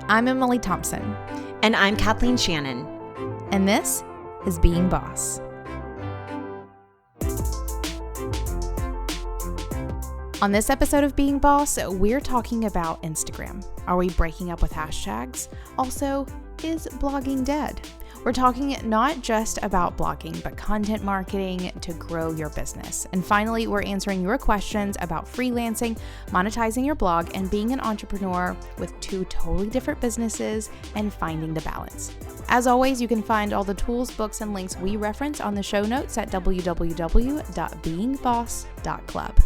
I'm Emily Thompson. And I'm Kathleen Shannon. And this is Being Boss. On this episode of Being Boss, we're talking about Instagram. Are we breaking up with hashtags? Also, is blogging dead? We're talking not just about blogging, but content marketing to grow your business. And finally, we're answering your questions about freelancing, monetizing your blog, and being an entrepreneur with two totally different businesses and finding the balance. As always, you can find all the tools, books, and links we reference on the show notes at www.beingboss.club.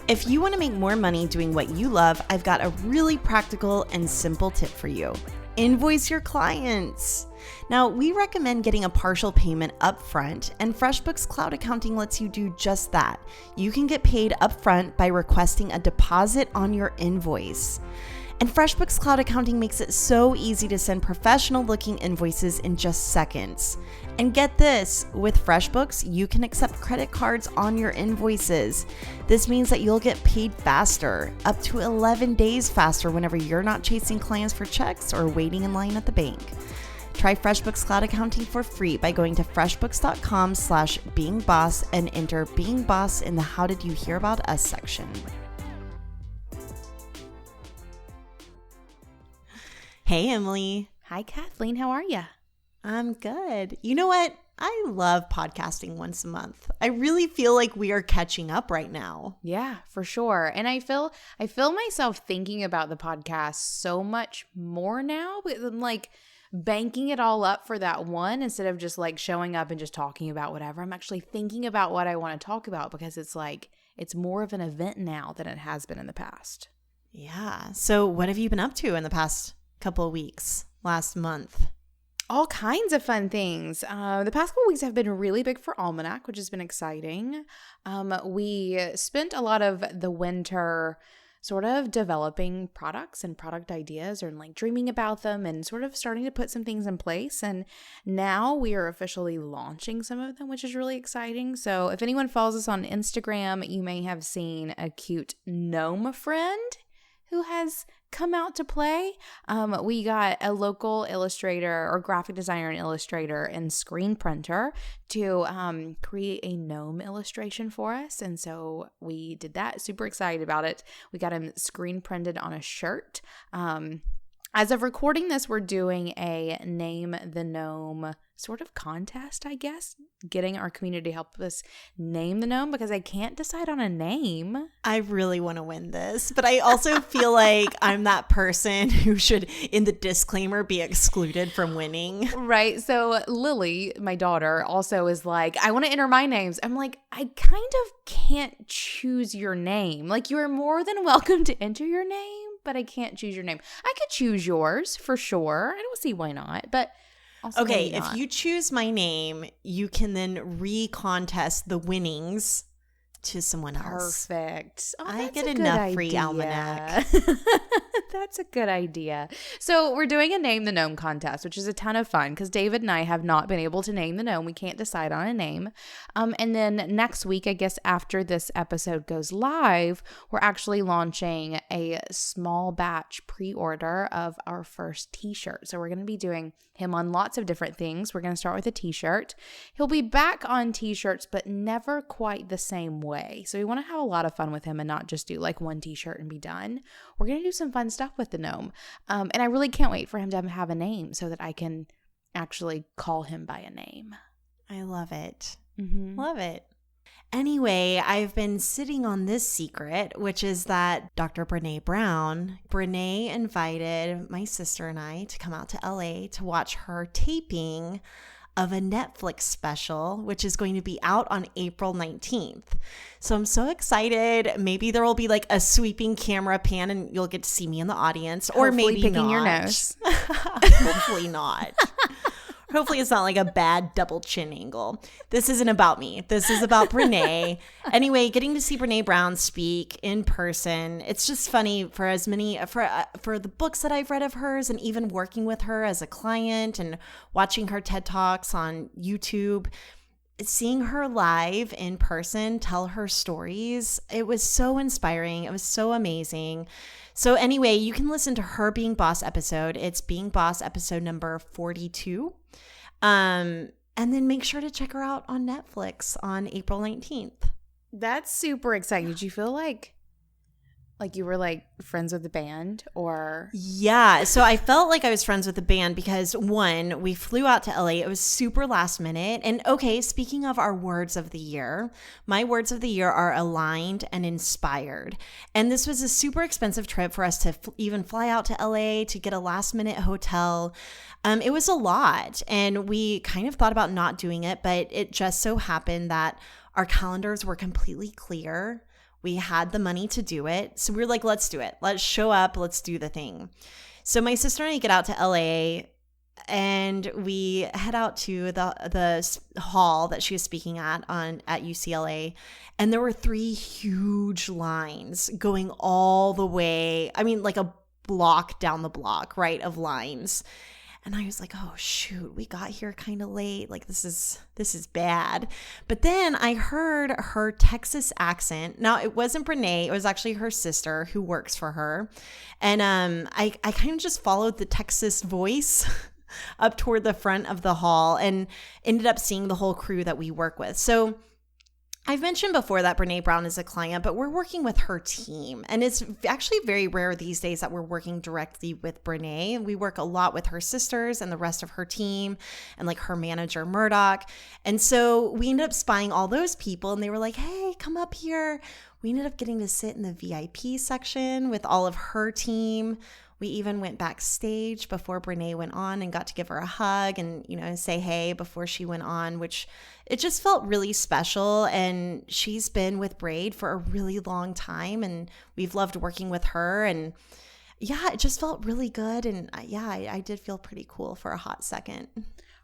If you want to make more money doing what you love, I've got a really practical and simple tip for you. Invoice your clients. Now, we recommend getting a partial payment upfront, and FreshBooks Cloud Accounting lets you do just that. You can get paid upfront by requesting a deposit on your invoice. And FreshBooks Cloud Accounting makes it so easy to send professional-looking invoices in just seconds. And get this, with FreshBooks, you can accept credit cards on your invoices. This means that you'll get paid faster, up to 11 days faster whenever you're not chasing clients for checks or waiting in line at the bank. Try FreshBooks Cloud Accounting for free by going to freshbooks.com/beingboss and enter Being Boss in the How Did You Hear About Us section. Hey, Emily. Hi, Kathleen. How are you? I'm good. You know what? I love podcasting once a month. I really feel like we are catching up right now. Yeah, for sure. And I feel myself thinking about the podcast so much more now. I'm like banking it all up for that one instead of just like showing up and just talking about whatever. I'm actually thinking about what I want to talk about because it's like it's more of an event now than it has been in the past. Yeah. So what have you been up to in the past couple of weeks, last month? All kinds of fun things. The past couple weeks have been really big for Almanac, which has been exciting. We spent a lot of the winter sort of developing products and product ideas or like dreaming about them and sort of starting to put some things in place. And now we are officially launching some of them, which is really exciting. So if anyone follows us on Instagram, you may have seen a cute gnome friend who has come out to play. We got a local illustrator or graphic designer and illustrator and screen printer to create a gnome illustration for us. And so we did that. Super excited about it. We got him screen printed on a shirt. As of recording this, we're doing a Name the Gnome sort of contest, I guess, getting our community to help us name the gnome because I can't decide on a name. I really want to win this, but I also feel like I'm that person who should, in the disclaimer, be excluded from winning. Right. So Lily, my daughter, also is like, I want to enter my names. I'm like, I kind of can't choose your name. Like, you are more than welcome to enter your name, but I can't choose your name. I could choose yours for sure. I don't see why not, but also okay, if you choose my name, you can then re-contest the winnings to someone else. Perfect. Oh, I get enough free Almanac. That's a good idea. So we're doing a Name the Gnome contest, which is a ton of fun because David and I have not been able to name the gnome. We can't decide on a name. And then next week, I guess after this episode goes live, we're actually launching a small batch pre-order of our first t-shirt. So we're going to be doing him on lots of different things. We're going to start with a t-shirt. He'll be back on t-shirts, but never quite the same way. So we want to have a lot of fun with him and not just do like one t-shirt and be done. We're going to do some fun stuff with the gnome. And I really can't wait for him to have a name so that I can actually call him by a name. I love it. Mm-hmm. Love it. Anyway, I've been sitting on this secret, which is that Dr. Brene Brown, Brene invited my sister and I to come out to LA to watch her taping of a Netflix special, which is going to be out on April 19th. So I'm so excited. Maybe there will be like a sweeping camera pan and you'll get to see me in the audience. Or Hopefully maybe picking not. your nose. Hopefully not. Hopefully it's not like a bad double chin angle. This isn't about me. This is about Brene. Anyway, getting to see Brene Brown speak in person. It's just funny for as many, for the books that I've read of hers and even working with her as a client and watching her TED Talks on YouTube. seeing her live in person tell her stories, it was so inspiring. It was so amazing. So anyway, you can listen to her Being Boss episode. It's Being Boss episode number 42. And then make sure to check her out on Netflix on April 19th. That's super exciting. Did you feel like you were like friends with the band or? Yeah. So I felt like I was friends with the band because one, we flew out to LA. It was super last minute. And okay, speaking of our words of the year, my words of the year are aligned and inspired. And this was a super expensive trip for us to even fly out to LA to get a last minute hotel. It was a lot. And we kind of thought about not doing it, but it just so happened that our calendars were completely clear. We had the money to do it. So we were like, let's do it. Let's show up. Let's do the thing. So my sister and I get out to LA and we head out to the hall that she was speaking at UCLA. And there were 3 huge lines going all the way. I mean, like a block down the block, right, of lines. And I was like, oh, shoot, we got here kind of late. Like, this is bad. But then I heard her Texas accent. Now, it wasn't Brene. It was actually her sister who works for her. And I kind of just followed the Texas voice up toward the front of the hall and ended up seeing the whole crew that we work with. So I've mentioned before that Brene Brown is a client, but we're working with her team. And it's actually very rare these days that we're working directly with Brene. We work a lot with her sisters and the rest of her team and like her manager, Murdoch. And so we ended up spying all those people and they were like, hey, come up here. We ended up getting to sit in the VIP section with all of her team. We even went backstage before Brene went on and got to give her a hug and, say hey before she went on, which it just felt really special. And she's been with Braid for a really long time and we've loved working with her. And yeah, it just felt really good. And I did feel pretty cool for a hot second.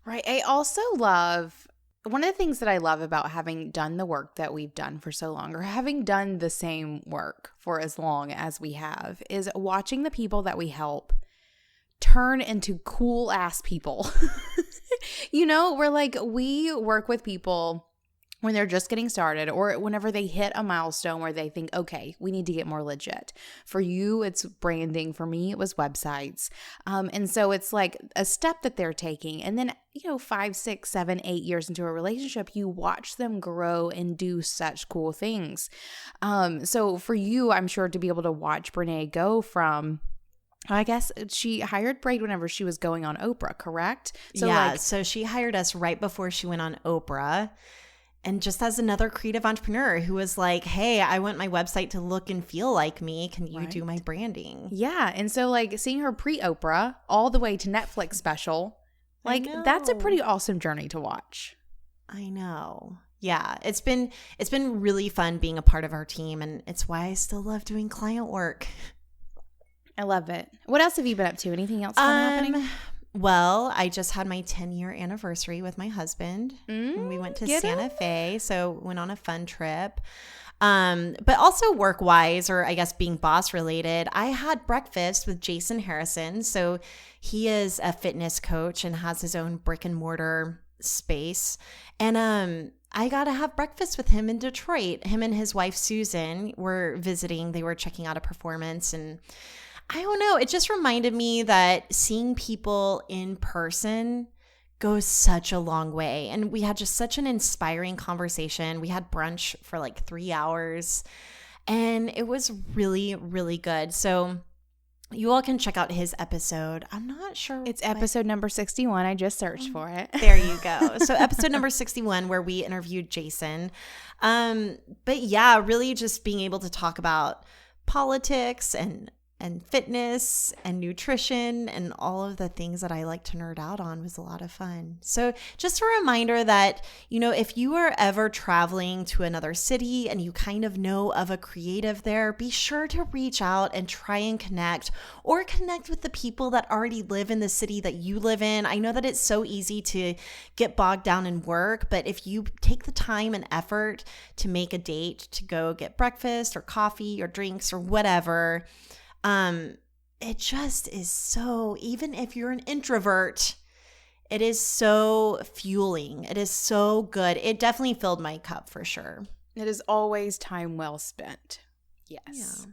Right. I also love one of the things that I love about having done the work that we've done for so long, or having done the same work for as long as we have, is watching the people that we help turn into cool ass people. We're like, we work with people when they're just getting started or whenever they hit a milestone where they think, okay, we need to get more legit. For you, it's branding. For me, it was websites. And so it's like a step that they're taking. And then, 5, 6, 7, 8 years into a relationship, you watch them grow and do such cool things. So for you, I'm sure to be able to watch Brene go from, I guess she hired Braid whenever she was going on Oprah, correct? So she hired us right before she went on Oprah. And just as another creative entrepreneur who was like, hey, I want my website to look and feel like me. Can you do my branding? Yeah. And so like seeing her pre-Oprah all the way to Netflix special, like that's a pretty awesome journey to watch. I know. Yeah. It's been really fun being a part of our team. And it's why I still love doing client work. I love it. What else have you been up to? Anything else fun happening? Well, I just had my 10-year anniversary with my husband. And we went to Santa Fe, so went on a fun trip. But also work-wise, or I guess being boss related, I had breakfast with Jason Harrison. So he is a fitness coach and has his own brick and mortar space. And I got to have breakfast with him in Detroit. Him and his wife, Susan, were visiting. They were checking out a performance and I don't know. It just reminded me that seeing people in person goes such a long way. And we had just such an inspiring conversation. We had brunch for like 3 hours and it was really, really good. So you all can check out his episode. I'm not sure. It's episode number 61. I just searched for it. There you go. So episode number 61 where we interviewed Jason. But yeah, really just being able to talk about politics and fitness and nutrition and all of the things that I like to nerd out on was a lot of fun. So just a reminder that, if you are ever traveling to another city and you kind of know of a creative there, be sure to reach out and try and connect or connect with the people that already live in the city that you live in. I know that it's so easy to get bogged down in work, but if you take the time and effort to make a date to go get breakfast or coffee or drinks or whatever, it just is so, even if you're an introvert, It is so fueling. It is so good. It definitely filled my cup for sure. It is always time well spent. Yes. Yeah.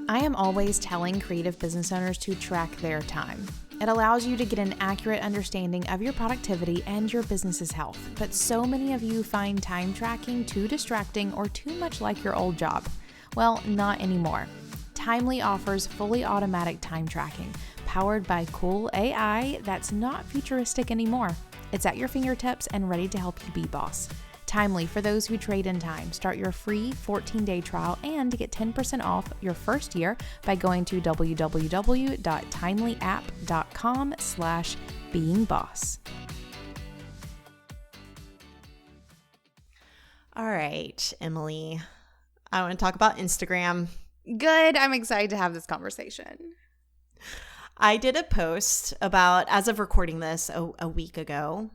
I am always telling creative business owners to track their time. It allows you to get an accurate understanding of your productivity and your business's health. But so many of you find time tracking too distracting or too much like your old job. Well, not anymore. Timely offers fully automatic time tracking, powered by cool AI that's not futuristic anymore. It's at your fingertips and ready to help you be boss. Timely for those who trade in time. Start your free 14-day trial and get 10% off your first year by going to www.timelyapp.com/beingboss. All right, Emily. I want to talk about Instagram. Good. I'm excited to have this conversation. I did a post about, as of recording this, a week ago.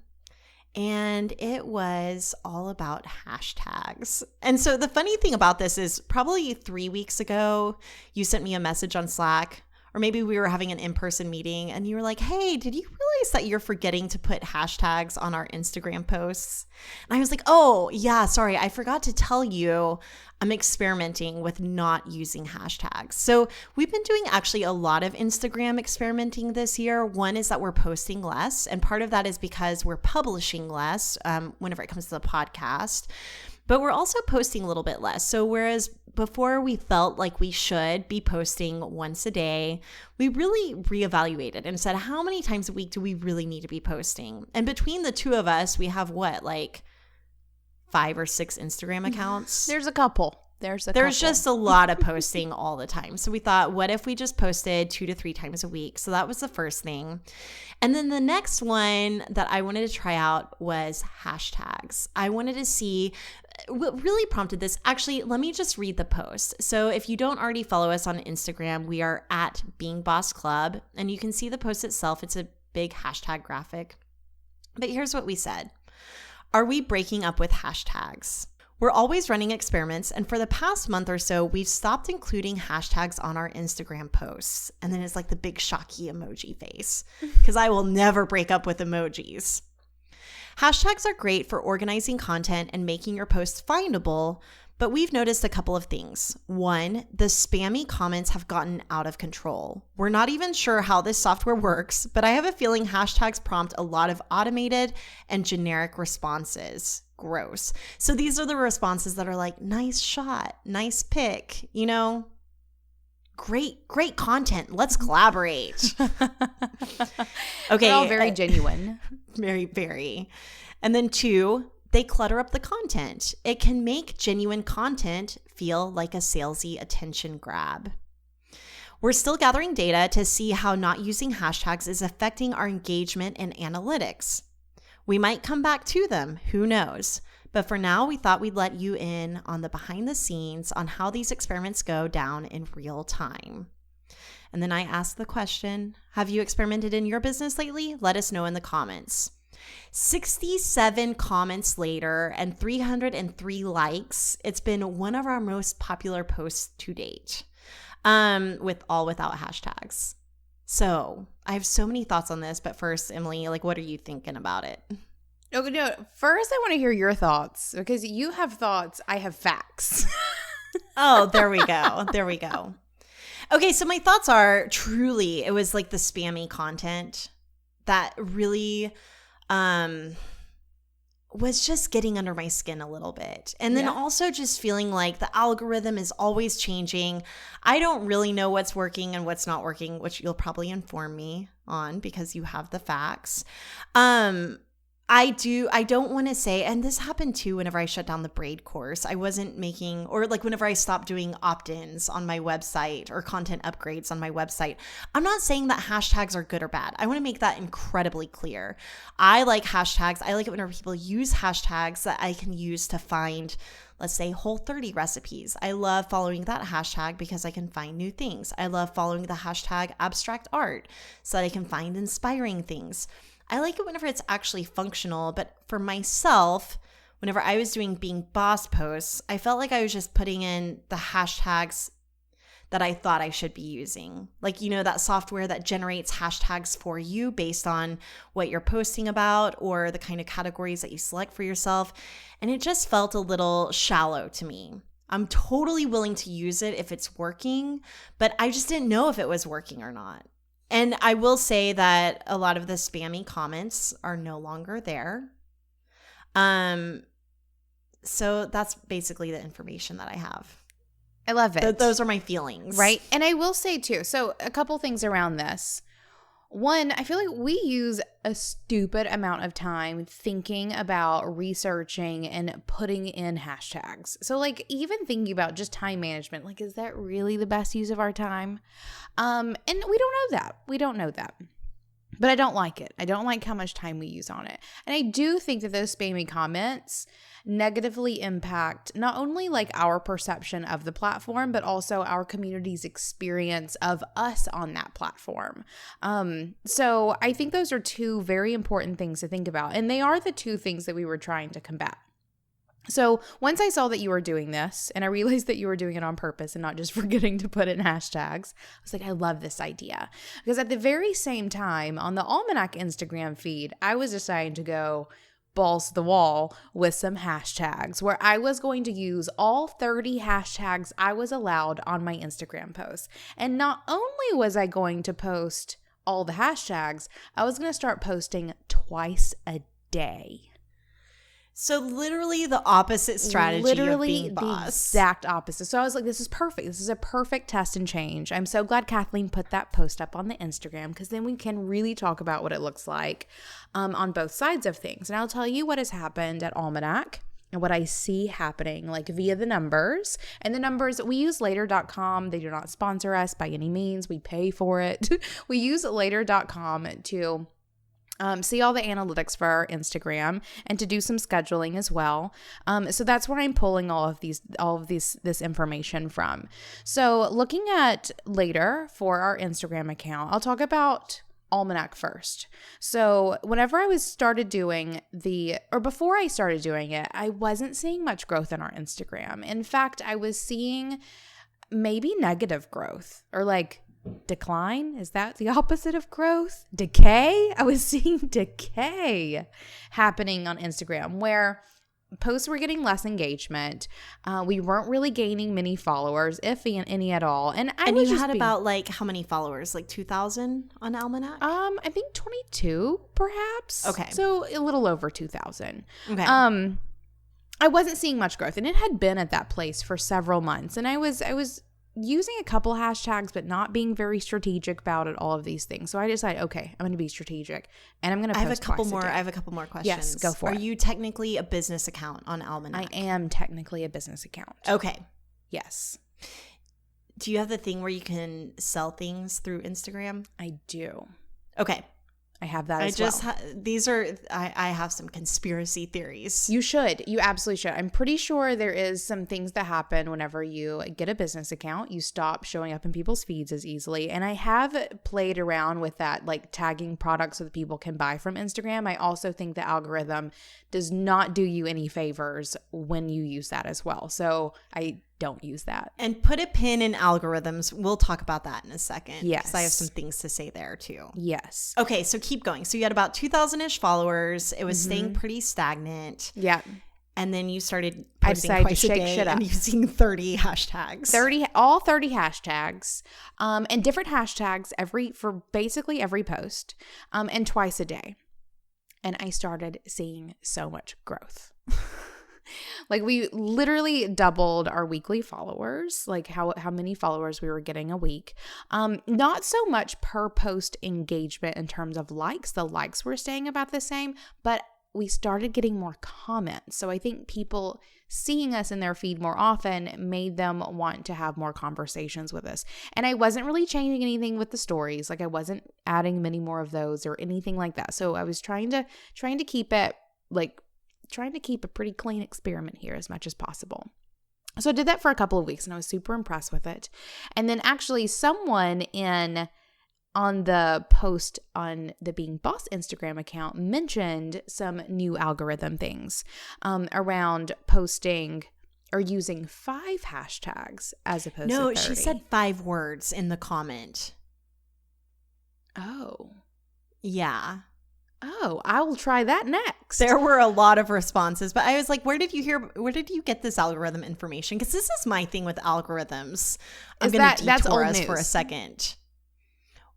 And it was all about hashtags. And so the funny thing about this is probably 3 weeks ago, you sent me a message on Slack, or maybe we were having an in-person meeting and you were like, hey, did you realize that you're forgetting to put hashtags on our Instagram posts? And I was like, oh, yeah, sorry, I forgot to tell you I'm experimenting with not using hashtags. So we've been doing actually a lot of Instagram experimenting this year. One is that we're posting less, and part of that is because we're publishing less whenever it comes to the podcast. But we're also posting a little bit less. So whereas before we felt like we should be posting once a day, we really reevaluated and said, how many times a week do we really need to be posting? And between the two of us, we have what, like 5 or 6 Instagram accounts? There's a couple. There's just a lot of posting all the time. So we thought, what if we just posted 2 to 3 times a week? So that was the first thing. And then the next one that I wanted to try out was hashtags. I wanted to see what really prompted this. Actually, let me just read the post. So if you don't already follow us on Instagram, we are at Being Boss Club, and you can see the post itself. It's a big hashtag graphic. But here's what we said. Are we breaking up with hashtags? We're always running experiments, and for the past month or so, we've stopped including hashtags on our Instagram posts. And then it's like the big shocky emoji face, because I will never break up with emojis. Hashtags are great for organizing content and making your posts findable, but we've noticed a couple of things. One, the spammy comments have gotten out of control. We're not even sure how this software works, but I have a feeling hashtags prompt a lot of automated and generic responses. Gross. So these are the responses that are like, nice shot, nice pic, you know, great content. Let's collaborate. Okay. They're all very genuine. Very, very. And then 2, they clutter up the content. It can make genuine content feel like a salesy attention grab. We're still gathering data to see how not using hashtags is affecting our engagement and analytics. We might come back to them, who knows? But for now, we thought we'd let you in on the behind the scenes on how these experiments go down in real time. And then I asked the question, have you experimented in your business lately? Let us know in the comments. 67 comments later and 303 likes. It's been one of our most popular posts to date, without hashtags. So I have so many thoughts on this, but first, Emily, like, what are you thinking about it? Okay, no, first I want to hear your thoughts, because you have thoughts, I have facts. Oh, there we go. There we go. Okay, so my thoughts are truly, it was like the spammy content that really was just getting under my skin a little bit. And then also just feeling like the algorithm is always changing. I don't really know what's working and what's not working, which you'll probably inform me on because you have the facts. I don't want to say, and this happened too whenever I shut down the braid course. I wasn't making, or like whenever I stopped doing opt-ins on my website or content upgrades on my website. I'm not saying that hashtags are good or bad. I want to make that incredibly clear. I like hashtags. I like it whenever people use hashtags that I can use to find, let's say, Whole30 recipes. I love following that hashtag because I can find new things. I love following the hashtag abstract art so that I can find inspiring things. I like it whenever it's actually functional, but for myself, whenever I was doing Being Boss posts, I felt like I was just putting in the hashtags that I thought I should be using. Like, you know, that software that generates hashtags for you based on what you're posting about or the kind of categories that you select for yourself. And it just felt a little shallow to me. I'm totally willing to use it if it's working, but I just didn't know if it was working or not. And I will say that a lot of the spammy comments are no longer there. So that's basically the information that I have. I love it. Those are my feelings. Right. And I will say too, so a couple things around this. One, I feel like we use a stupid amount of time thinking about researching and putting in hashtags. So like even thinking about just time management, like is that really the best use of our time? And we don't know that. We don't know that. But I don't like it. I don't like how much time we use on it. And I do think that those spammy comments negatively impact not only like our perception of the platform, but also our community's experience of us on that platform. So I think those are two very important things to think about. And they are the two things that we were trying to combat. So once I saw that you were doing this and I realized that you were doing it on purpose and not just forgetting to put in hashtags, I was like, I love this idea. Because at the very same time on the Almanac Instagram feed, I was deciding to go balls to the wall with some hashtags where I was going to use all 30 hashtags I was allowed on my Instagram posts. And not only was I going to post all the hashtags, I was going to start posting twice a day. So literally the opposite strategy of being boss. The exact opposite. So I was like, this is perfect. This is a perfect test and change. I'm so glad Kathleen put that post up on the Instagram because then we can really talk about what it looks like on both sides of things. And I'll tell you what has happened at Almanac and what I see happening like via the numbers. And the numbers, we use later.com. They do not sponsor us by any means. We pay for it. We use later.com to see all the analytics for our Instagram and to do some scheduling as well. So that's where I'm pulling all of this information from. So looking at later for our Instagram account, I'll talk about Almanac first. So whenever I started doing before I started doing it, I wasn't seeing much growth in our Instagram. In fact, I was seeing maybe negative growth or like decline. Is that the opposite of growth? Decay? I was seeing decay happening on Instagram where posts were getting less engagement. We weren't really gaining many followers, if any at all. And you had about like how many followers? Like 2,000 on Almanac? I think 22 perhaps. Okay. So a little over 2,000. Okay. I wasn't seeing much growth and it had been at that place for several months. And I was using a couple hashtags, but not being very strategic about it, all of these things. So I decided, okay, I'm going to be strategic and I'm going to post I have a couple more questions. Yes, go for it. Are you technically a business account on Almanac? I am technically a business account. Okay. Yes. Do you have the thing where you can sell things through Instagram? I do. Okay. I have that as well. I have some conspiracy theories. You should. You absolutely should. I'm pretty sure there is some things that happen whenever you get a business account. You stop showing up in people's feeds as easily. And I have played around with that, like tagging products so that people can buy from Instagram. I also think the algorithm does not do you any favors when you use that as well. So I don't use that. And put a pin in algorithms. We'll talk about that in a second. Yes. Because I have some things to say there too. Yes. Okay, so keep going. So you had about 2,000-ish followers. It was staying pretty stagnant. Yeah. And then you started I posting decided to twice a shake day shit up. and using 30 hashtags. All 30 hashtags, and different hashtags for basically every post, and twice a day. And I started seeing so much growth. Like we literally doubled our weekly followers, like how many followers we were getting a week. Not so much per post engagement in terms of likes. The likes were staying about the same, but we started getting more comments. So I think people seeing us in their feed more often made them want to have more conversations with us. And I wasn't really changing anything with the stories. Like I wasn't adding many more of those or anything like that. So I was trying to keep it trying to keep a pretty clean experiment here as much as possible. So I did that for a couple of weeks and I was super impressed with it. And then actually someone on the post on the Being Boss Instagram account mentioned some new algorithm things around posting are using 5 hashtags as opposed to 30. No, she said 5 words in the comment. Oh. Yeah. Oh, I will try that next. There were a lot of responses, but I was like, where did you get this algorithm information? Because this is my thing with algorithms. I'm going to detour us for a second.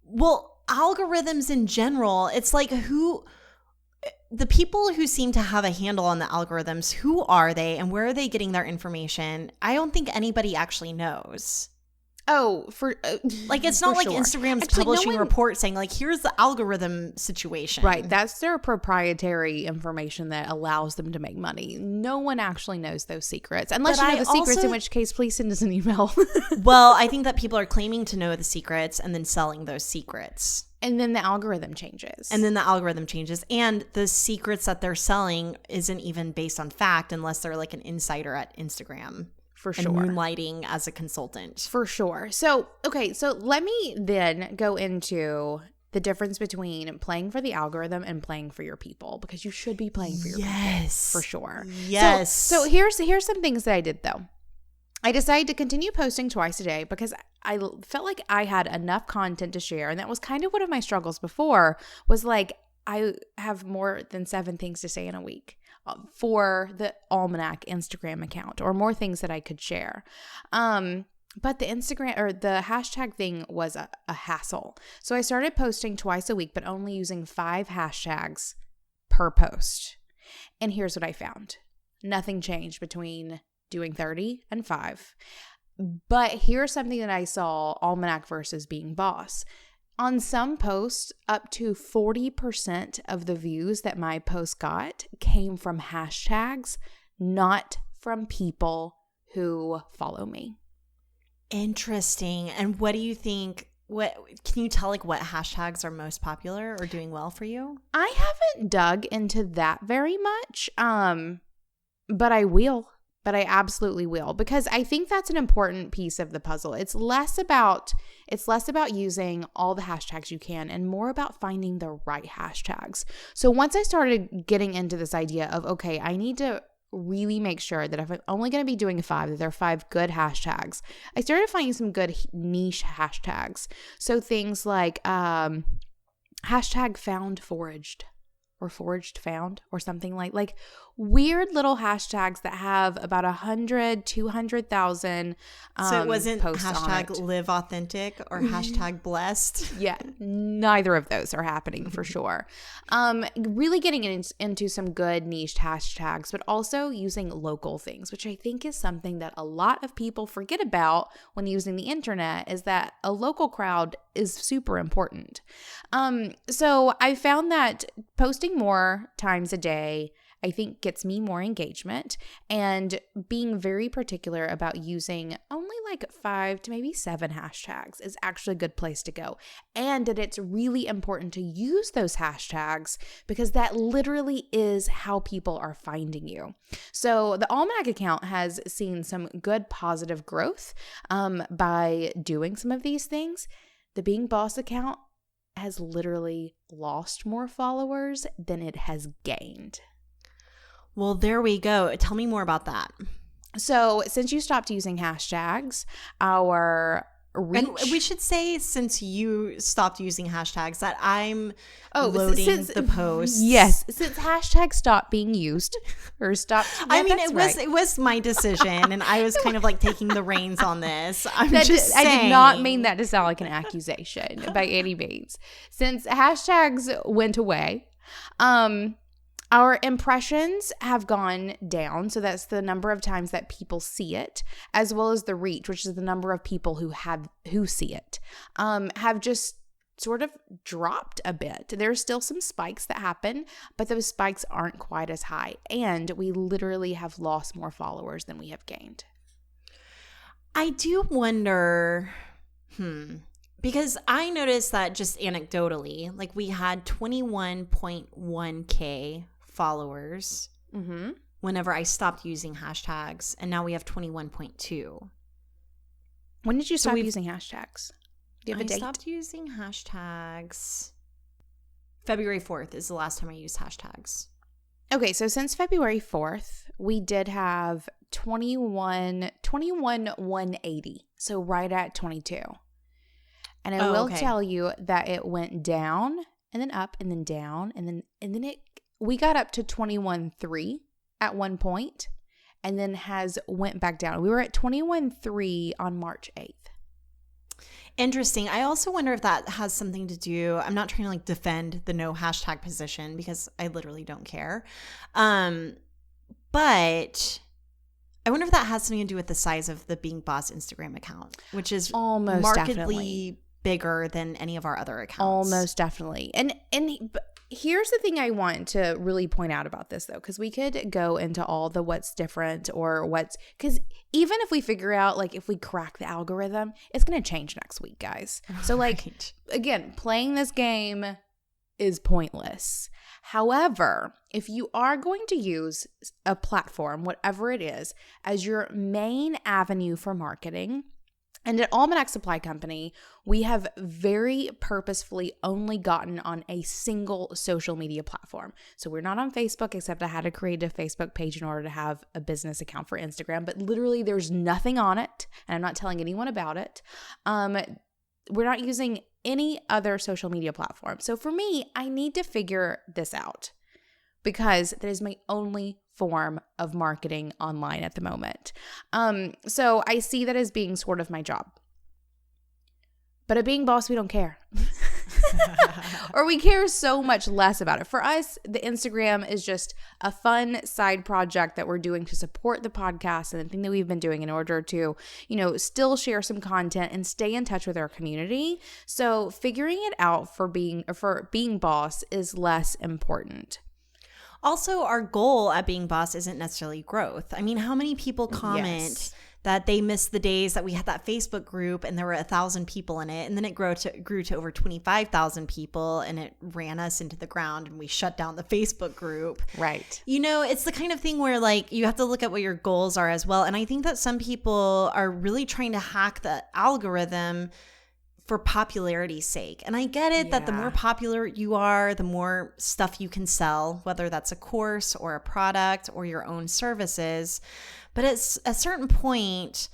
Well, algorithms in general, it's like the people who seem to have a handle on the algorithms, who are they and where are they getting their information? I don't think anybody actually knows. Oh, like it's not like sure. Instagram's actually, publishing a report saying like, here's the algorithm situation. Right. That's their proprietary information that allows them to make money. No one actually knows those secrets. Unless you know the secrets, in which case, please send us an email. Well, I think that people are claiming to know the secrets and then selling those secrets. And then the algorithm changes. And the secrets that they're selling isn't even based on fact unless they're like an insider at Instagram. For sure. And moonlighting as a consultant. For sure. So, okay. So let me then go into the difference between playing for the algorithm and playing for your people, because you should be playing for your people. For sure. Yes. So here's some things that I did though. I decided to continue posting twice a day because I felt like I had enough content to share. And that was kind of one of my struggles before, was like, I have more than 7 things to say in a week for the Almanac Instagram account, or more things that I could share. But the Instagram or the hashtag thing was a hassle. So I started posting twice a week, but only using 5 hashtags per post. And here's what I found. Nothing changed between doing 30 and 5. But here's something that I saw Almanac versus Being Boss. On some posts, up to 40% of the views that my post got came from hashtags, not from people who follow me. Interesting. And what do you think? Can you tell like what hashtags are most popular or doing well for you? I haven't dug into that very much, but I will. But I absolutely will, because I think that's an important piece of the puzzle. It's less about using all the hashtags you can and more about finding the right hashtags. So once I started getting into this idea of, okay, I need to really make sure that if I'm only going to be doing 5, that there are 5 good hashtags, I started finding some good niche hashtags. So things like hashtag found foraged, or foraged found, or something like weird little hashtags that have about 100, 200,000 so it wasn't posts hashtag on it. Live authentic or hashtag blessed? Yeah, neither of those are happening for sure. Really getting into some good niche hashtags, but also using local things, which I think is something that a lot of people forget about when using the internet, is that a local crowd is super important. So I found that posting more times a day, I think, gets me more engagement, and being very particular about using only like 5 to maybe 7 hashtags is actually a good place to go. And that it's really important to use those hashtags because that literally is how people are finding you. So the Almanac account has seen some good positive growth by doing some of these things. The Being Boss account has literally lost more followers than it has gained. Well, there we go. Tell me more about that. So since you stopped using hashtags, our reach... And we should say, since you stopped using hashtags, that I'm loading the posts. Yes, since hashtags stopped being used or stopped... Yeah, I mean, it was my decision, and I was kind of like taking the reins on this. I'm just saying. I did not mean that to sound like an accusation by any means. Since hashtags went away, our impressions have gone down, so that's the number of times that people see it, as well as the reach, which is the number of people who see it, have just sort of dropped a bit. There's still some spikes that happen, but those spikes aren't quite as high, and we literally have lost more followers than we have gained. I do wonder, because I noticed that just anecdotally, like we had 21.1K followers whenever I stopped using hashtags, and now we have 21.2. When did you stop using hashtags? Do you have a date? I stopped using hashtags. February 4th is the last time I used hashtags. Okay, so since February 4th, we did have 21,180. So right at 22. And I will tell you that it went down and then up and then down and then we got up to 21.3 at one point and then has went back down. We were at 21.3 on March 8th. Interesting. I also wonder if that has something to do, I'm not trying to like defend the no hashtag position because I literally don't care. But I wonder if that has something to do with the size of the Being Boss Instagram account, which is almost markedly definitely bigger than any of our other accounts. Almost definitely. And here's the thing I want to really point out about this though, because we could go into all the what's different or because even if we figure out like if we crack the algorithm, it's going to change next week, guys. So like, again, playing this game is pointless. However, if you are going to use a platform, whatever it is, as your main avenue for marketing, and at Almanac Supply Company, we have very purposefully only gotten on a single social media platform. So we're not on Facebook, except I had to create a Facebook page in order to have a business account for Instagram. But literally, there's nothing on it, and I'm not telling anyone about it. We're not using any other social media platform. So for me, I need to figure this out because that is my only form of marketing online at the moment. So I see that as being sort of my job. But at Being Boss, we don't care. Or we care so much less about it. For us, the Instagram is just a fun side project that we're doing to support the podcast and the thing that we've been doing in order to, still share some content and stay in touch with our community. So figuring it out for Being Boss is less important. Also, our goal at Being Boss isn't necessarily growth. I mean, how many people comment that they missed the days that we had that Facebook group and there were 1,000 people in it, and then it grew to over 25,000 people, and it ran us into the ground, and we shut down the Facebook group. Right. It's the kind of thing where like you have to look at what your goals are as well. And I think that some people are really trying to hack the algorithm for popularity's sake. And I get it that the more popular you are, the more stuff you can sell, whether that's a course or a product or your own services. But at a certain point,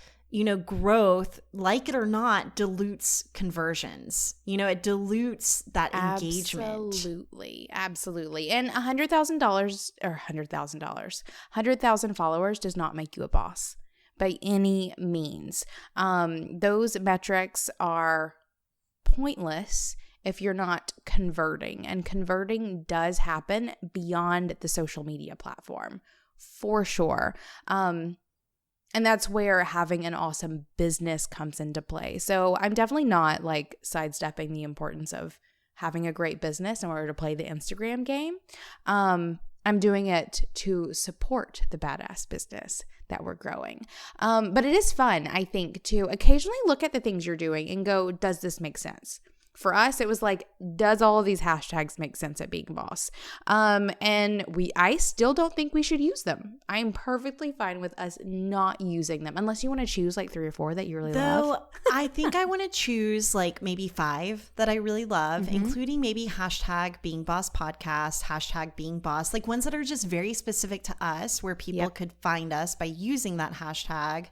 growth, like it or not, dilutes conversions. It dilutes that engagement. Absolutely. And $100,000 followers does not make you a boss by any means. Those metrics are pointless if you're not converting, and converting does happen beyond the social media platform for sure. And that's where having an awesome business comes into play. So I'm definitely not like sidestepping the importance of having a great business in order to play the Instagram game. I'm doing it to support the badass business that we're growing. But it is fun, I think, to occasionally look at the things you're doing and go, does this make sense? For us, it was like, does all of these hashtags make sense at Being Boss? And I still don't think we should use them. I'm perfectly fine with us not using them, unless you want to choose like 3 or 4 that you really love. I think I want to choose like maybe 5 that I really love, including maybe hashtag Being Boss Podcast, hashtag Being Boss, like ones that are just very specific to us, where people could find us by using that hashtag.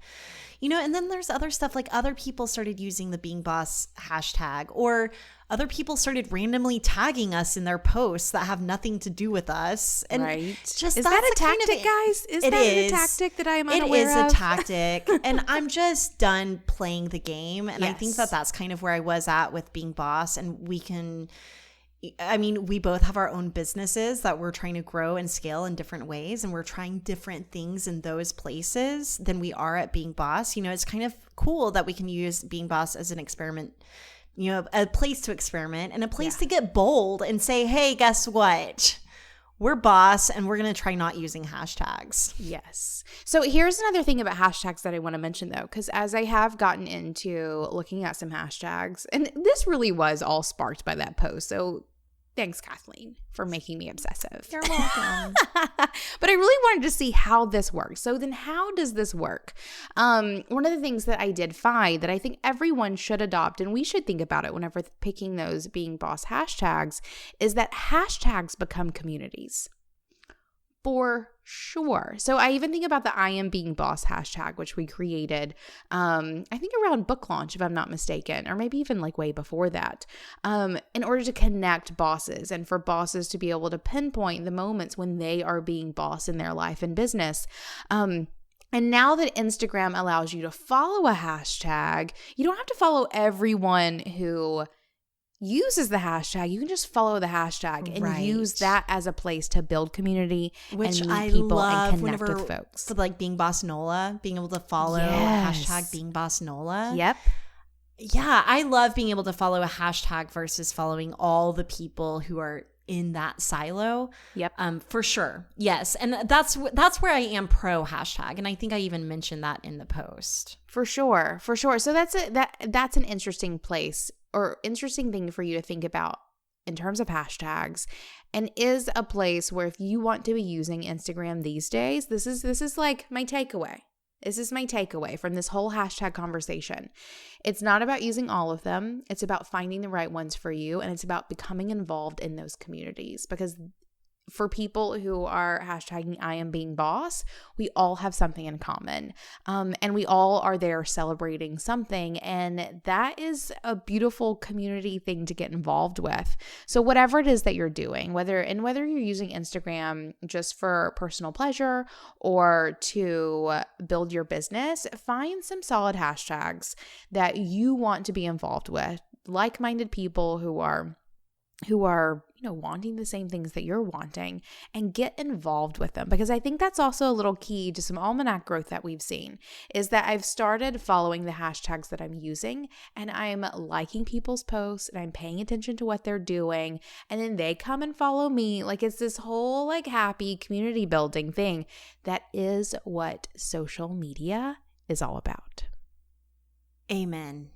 And then there's other stuff, like other people started using the Being Boss hashtag, or other people started randomly tagging us in their posts that have nothing to do with us. And is that a tactic, guys? Is that a tactic that I am unaware of? It is a tactic. And I'm just done playing the game. And I think that that's kind of where I was at with Being Boss. And we both have our own businesses that we're trying to grow and scale in different ways, and we're trying different things in those places than we are at Being Boss. It's kind of cool that we can use Being Boss as an experiment, a place to experiment and a place to get bold and say, hey, guess what? We're boss, and we're going to try not using hashtags. Yes. So here's another thing about hashtags that I want to mention, though, because as I have gotten into looking at some hashtags, and this really was all sparked by that post. So thanks, Kathleen, for making me obsessive. You're welcome. But I really wanted to see how this works. So then how does this work? One of the things that I did find that I think everyone should adopt, and we should think about it whenever picking those Being Boss hashtags, is that hashtags become communities. for sure. So I even think about the I Am Being Boss hashtag, which we created, I think around book launch, if I'm not mistaken, or maybe even like way before that, in order to connect bosses and for bosses to be able to pinpoint the moments when they are being boss in their life and business. And now that Instagram allows you to follow a hashtag, you don't have to follow everyone who uses the hashtag. You can just follow the hashtag and use that as a place to build community, which and meet I people love and connect with folks. For like Being Boss NOLA, being able to follow hashtag Being Boss NOLA. Yep. Yeah, I love being able to follow a hashtag versus following all the people who are in that silo. Yep. For sure. Yes. And that's where I am pro hashtag. And I think I even mentioned that in the post. For sure. So that's an interesting place or interesting thing for you to think about in terms of hashtags, and is a place where if you want to be using Instagram these days, this is like my takeaway. This is my takeaway from this whole hashtag conversation. It's not about using all of them. It's about finding the right ones for you, and it's about becoming involved in those communities, because for people who are hashtagging I Am Being Boss, we all have something in common. And we all are there celebrating something. And that is a beautiful community thing to get involved with. So whatever it is that you're doing, whether you're using Instagram just for personal pleasure or to build your business, find some solid hashtags that you want to be involved with, like-minded people who are wanting the same things that you're wanting, and get involved with them. Because I think that's also a little key to some Almanac growth that we've seen, is that I've started following the hashtags that I'm using, and I'm liking people's posts, and I'm paying attention to what they're doing, and then they come and follow me. Like, it's this whole like happy community building thing. That is what social media is all about. Amen.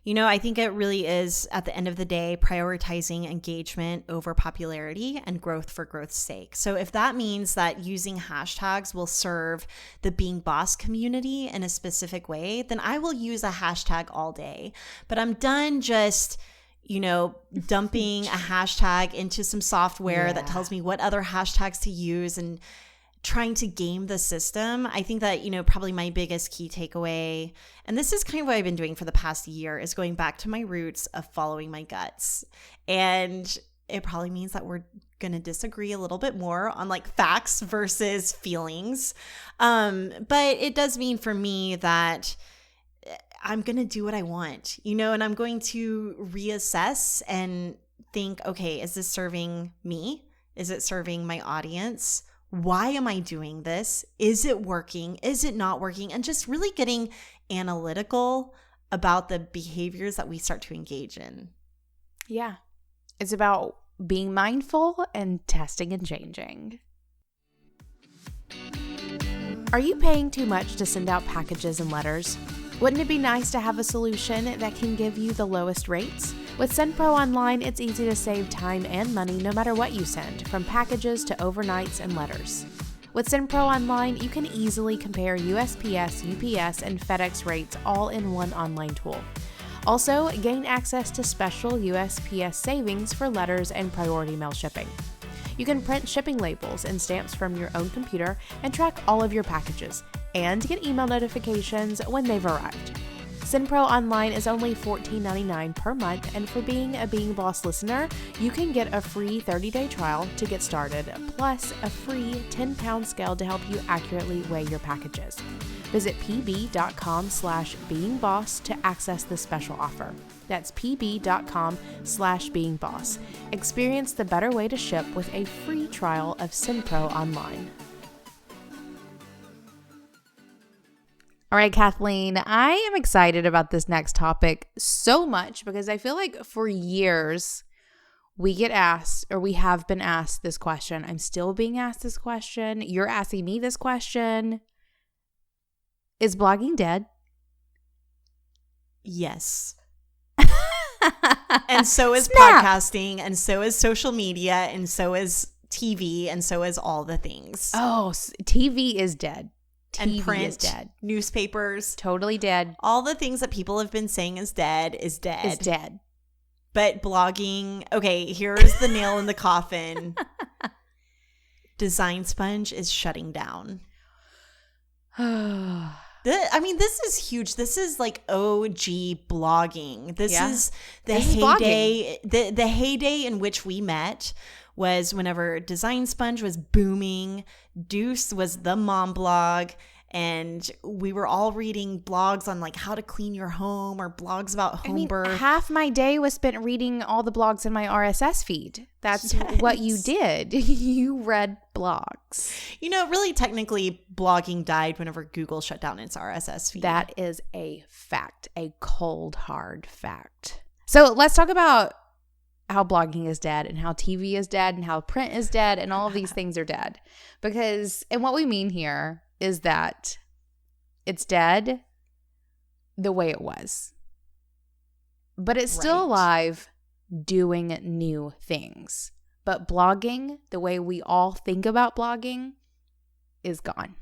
I think it really is, at the end of the day, prioritizing engagement over popularity and growth for growth's sake. So if that means that using hashtags will serve the Being Boss community in a specific way, then I will use a hashtag all day. But I'm done just dumping a hashtag into some software that tells me what other hashtags to use and trying to game the system. I think that, probably my biggest key takeaway, and this is kind of what I've been doing for the past year, is going back to my roots of following my guts. And it probably means that we're going to disagree a little bit more on like facts versus feelings. But it does mean for me that I'm going to do what I want, and I'm going to reassess and think, okay, is this serving me? Is it serving my audience? Why am I doing this? Is it working? Is it not working? And just really getting analytical about the behaviors that we start to engage in. Yeah. It's about being mindful and testing and changing. Are you paying too much to send out packages and letters? Wouldn't it be nice to have a solution that can give you the lowest rates? With SendPro Online, it's easy to save time and money no matter what you send, from packages to overnights and letters. With SendPro Online, you can easily compare USPS, UPS, and FedEx rates all in one online tool. Also, gain access to special USPS savings for letters and priority mail shipping. You can print shipping labels and stamps from your own computer and track all of your packages, and get email notifications when they've arrived. SendPro Online is only $14.99 per month, and for being a Being Boss listener, you can get a free 30-day trial to get started, plus a free 10-pound scale to help you accurately weigh your packages. Visit pb.com/beingboss to access this special offer. That's pb.com/beingboss. Experience the better way to ship with a free trial of SendPro Online. All right, Kathleen, I am excited about this next topic so much because I feel like for years we get asked, or we have been asked this question. I'm still being asked this question. You're asking me this question. Is blogging dead? Yes. And so is podcasting, and so is social media, and so is TV, and so is all the things. Oh, TV is dead. And print is dead. Newspapers. Totally dead. All the things that people have been saying is dead. Is dead. But blogging, okay, here's the nail in the coffin. Design Sponge is shutting down. This is huge. This is like OG blogging. This is the heyday. The heyday in which we met was whenever Design Sponge was booming. Deuce was the mom blog. And we were all reading blogs on like how to clean your home or blogs about home birth. Half my day was spent reading all the blogs in my RSS feed. That's what you did. You read blogs. Really technically blogging died whenever Google shut down its RSS feed. That is a fact, a cold, hard fact. So let's talk about how blogging is dead and how TV is dead and how print is dead and all of these things are dead. And what we mean here is that it's dead the way it was. But it's still alive doing new things. But blogging, the way we all think about blogging, is gone.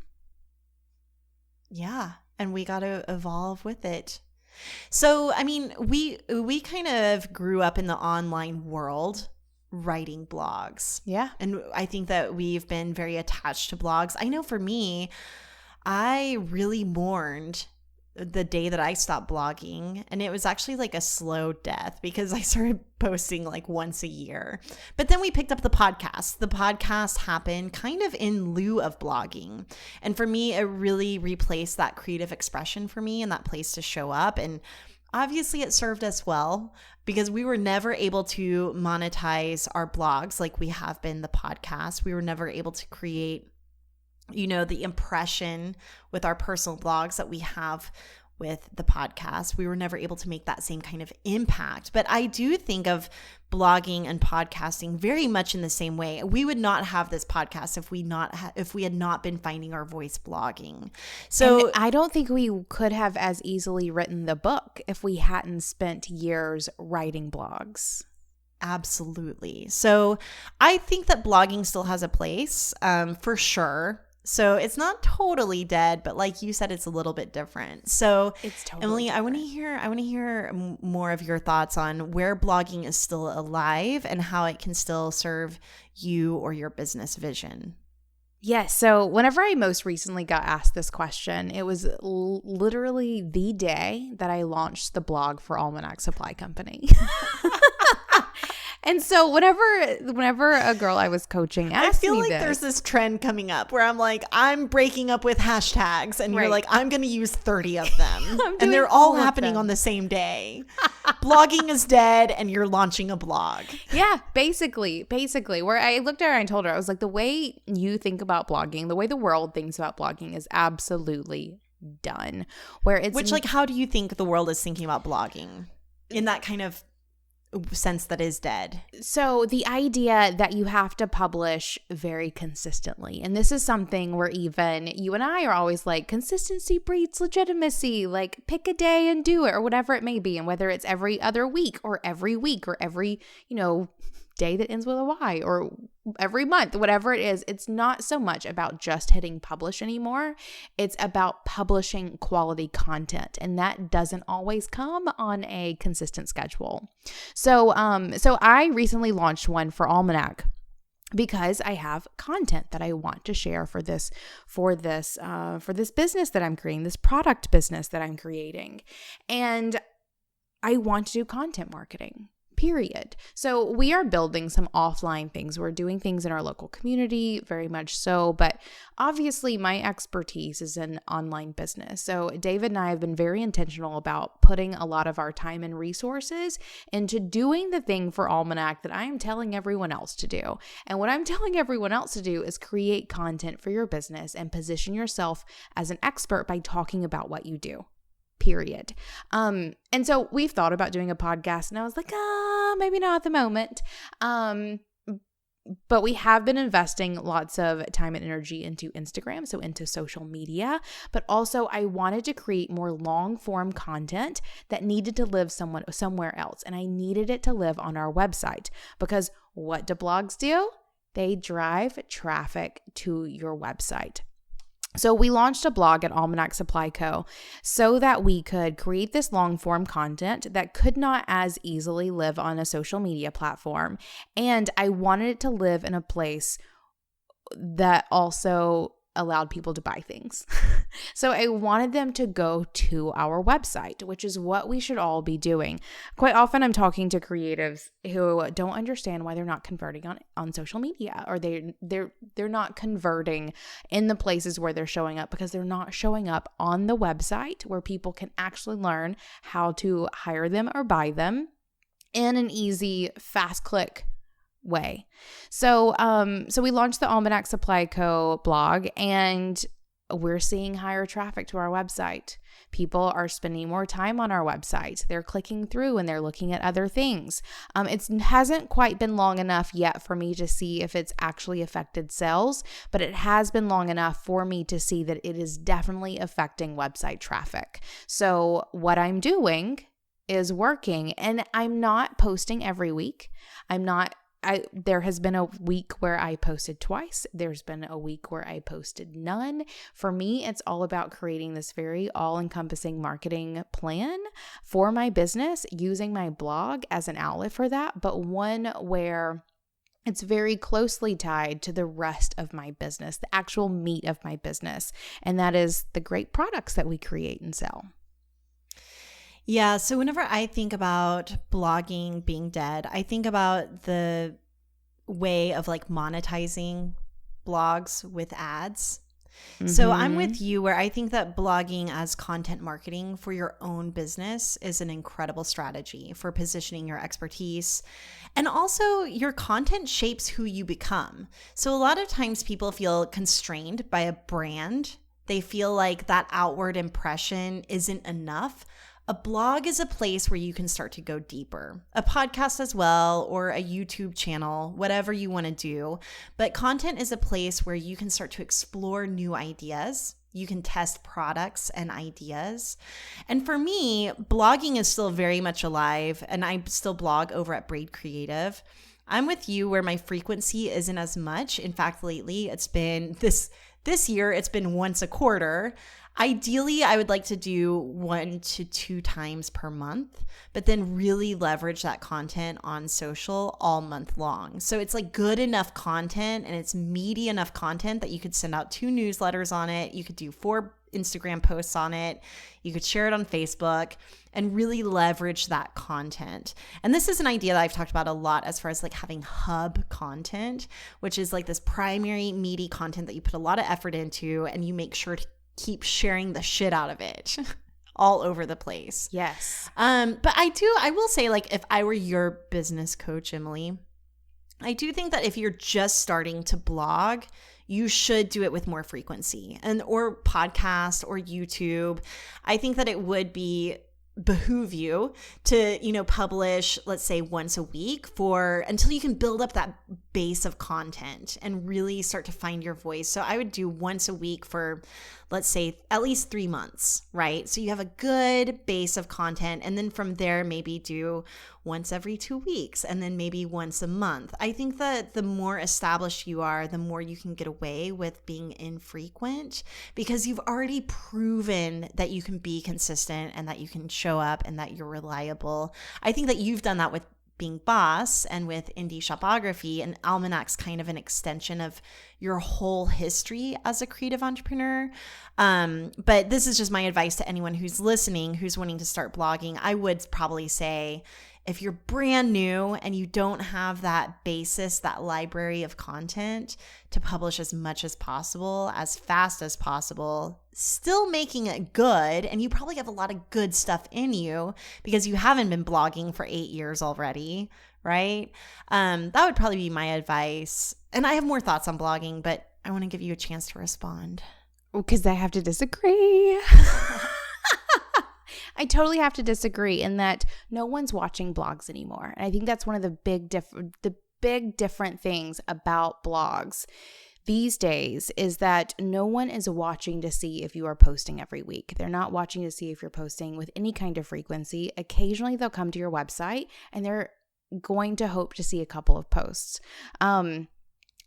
Yeah, and we got to evolve with it. So, we kind of grew up in the online world writing blogs. Yeah. And I think that we've been very attached to blogs. I know for me, I really mourned the day that I stopped blogging, and it was actually like a slow death because I started posting like once a year. But then we picked up the podcast. The podcast happened kind of in lieu of blogging. And for me, it really replaced that creative expression for me and that place to show up. And obviously it served us well because we were never able to monetize our blogs like we have been the podcast. We were never able to create, the impression with our personal blogs that we have with the podcast. We were never able to make that same kind of impact. But I do think of blogging and podcasting very much in the same way. We would not have this podcast if we had not been finding our voice blogging. So and I don't think we could have as easily written the book if we hadn't spent years writing blogs. Absolutely. So I think that blogging still has a place, for sure. So it's not totally dead, but like you said, it's a little bit different. So it's totally Emily, different. I want to hear more of your thoughts on where blogging is still alive and how it can still serve you or your business vision. Yes. So whenever I most recently got asked this question, it was literally the day that I launched the blog for Almanac Supply Company. And so whenever a girl I was coaching asked me I feel like this, there's this trend coming up where I'm like, I'm breaking up with hashtags and you're like, I'm going to use 30 of them. And they're all happening on the same day. Blogging is dead and you're launching a blog. Yeah, basically. Where I looked at her and I told her, I was like, the way you think about blogging, the way the world thinks about blogging is absolutely done. How do you think the world is thinking about blogging in that kind of sense that is dead? So the idea that you have to publish very consistently, and this is something where even you and I are always like, consistency breeds legitimacy, like pick a day and do it, or whatever it may be. And whether it's every other week or every day that ends with a Y, or every month, whatever it is, it's not so much about just hitting publish anymore. It's about publishing quality content, and that doesn't always come on a consistent schedule. So I recently launched one for Almanac because I have content that I want to share for this business that I'm creating, this product business that I'm creating, and I want to do content marketing. Period. So we are building some offline things. We're doing things in our local community, very much so. But obviously my expertise is in online business. So David and I have been very intentional about putting a lot of our time and resources into doing the thing for Almanac that I am telling everyone else to do. And what I'm telling everyone else to do is create content for your business and position yourself as an expert by talking about what you do. Period. And so we've thought about doing a podcast, and I was like, maybe not at the moment. But we have been investing lots of time and energy into Instagram, so into social media. But also I wanted to create more long form content that needed to live somewhere else. And I needed it to live on our website, because what do blogs do? They drive traffic to your website. So we launched a blog at Almanac Supply Co. so that we could create this long form content that could not as easily live on a social media platform. And I wanted it to live in a place that also allowed people to buy things. So I wanted them to go to our website, which is what we should all be doing. Quite often I'm talking to creatives who don't understand why they're not converting on social media, or they're not converting in the places where they're showing up because they're not showing up on the website where people can actually learn how to hire them or buy them in an easy, fast click way. So we launched the Almanac Supply Co. blog, and we're seeing higher traffic to our website. People are spending more time on our website. They're clicking through and they're looking at other things. It hasn't quite been long enough yet for me to see if it's actually affected sales, but it has been long enough for me to see that it is definitely affecting website traffic. So what I'm doing is working, and I'm not posting every week. There has been a week where I posted twice. There's been a week where I posted none. For me, it's all about creating this very all-encompassing marketing plan for my business, using my blog as an outlet for that, but one where it's very closely tied to the rest of my business, the actual meat of my business, and that is the great products that we create and sell. Yeah, so whenever I think about blogging being dead, I think about the way of like monetizing blogs with ads. Mm-hmm. So I'm with you where I think that blogging as content marketing for your own business is an incredible strategy for positioning your expertise. And also your content shapes who you become. So a lot of times people feel constrained by a brand. They feel like that outward impression isn't enough. A blog is a place where you can start to go deeper. A podcast as well, or a YouTube channel, whatever you want to do. But content is a place where you can start to explore new ideas. You can test products and ideas. And for me, blogging is still very much alive, and I still blog over at Braid Creative. I'm with you where my frequency isn't as much. In fact, lately it's been this year, it's been once a quarter. Ideally, I would like to do 1 to 2 times per month, but then really leverage that content on social all month long. So it's like good enough content, and it's meaty enough content that you could send out 2 newsletters on it. You could do 4 Instagram posts on it. You could share it on Facebook and really leverage that content. And this is an idea that I've talked about a lot as far as like having hub content, which is like this primary meaty content that you put a lot of effort into and you make sure to keep sharing the shit out of it all over the place. Yes. But I will say, like, if I were your business coach, Emily, I do think that if you're just starting to blog, you should do it with more frequency or podcast or YouTube. I think that it would behoove you to, publish, let's say once a week until you can build up that base of content and really start to find your voice. So I would do once a week for, let's say, at least 3 months, right? So you have a good base of content, and then from there, maybe do once every 2 weeks, and then maybe once a month. I think that the more established you are, the more you can get away with being infrequent, because you've already proven that you can be consistent and that you can show up and that you're reliable. I think that you've done that with Being Boss and with Indie Shopography, and Almanac's kind of an extension of your whole history as a creative entrepreneur. But this is just my advice to anyone who's listening, who's wanting to start blogging. I would probably say, if you're brand new and you don't have that basis, that library of content to publish as much as possible, as fast as possible, still making it good, and you probably have a lot of good stuff in you because you haven't been blogging for 8 years already, right? That would probably be my advice. And I have more thoughts on blogging, but I want to give you a chance to respond. Because I have to disagree. I totally have to disagree in that no one's watching blogs anymore. And I think that's one of the big different things about blogs these days is that no one is watching to see if you are posting every week. They're not watching to see if you're posting with any kind of frequency. Occasionally they'll come to your website and they're going to hope to see a couple of posts.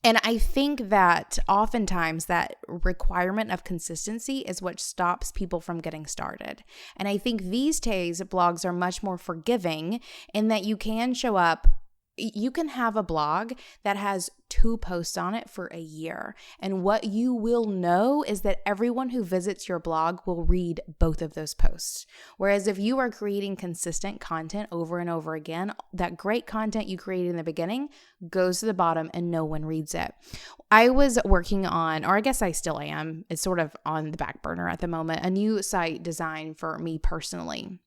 And I think that oftentimes that requirement of consistency is what stops people from getting started. And I think these days blogs are much more forgiving in that you can show up You can have a blog that has 2 posts on it for a year. And what you will know is that everyone who visits your blog will read both of those posts. Whereas if you are creating consistent content over and over again, that great content you created in the beginning goes to the bottom and no one reads it. I was working on, or I guess I still am, it's sort of on the back burner at the moment, a new site design for me personally.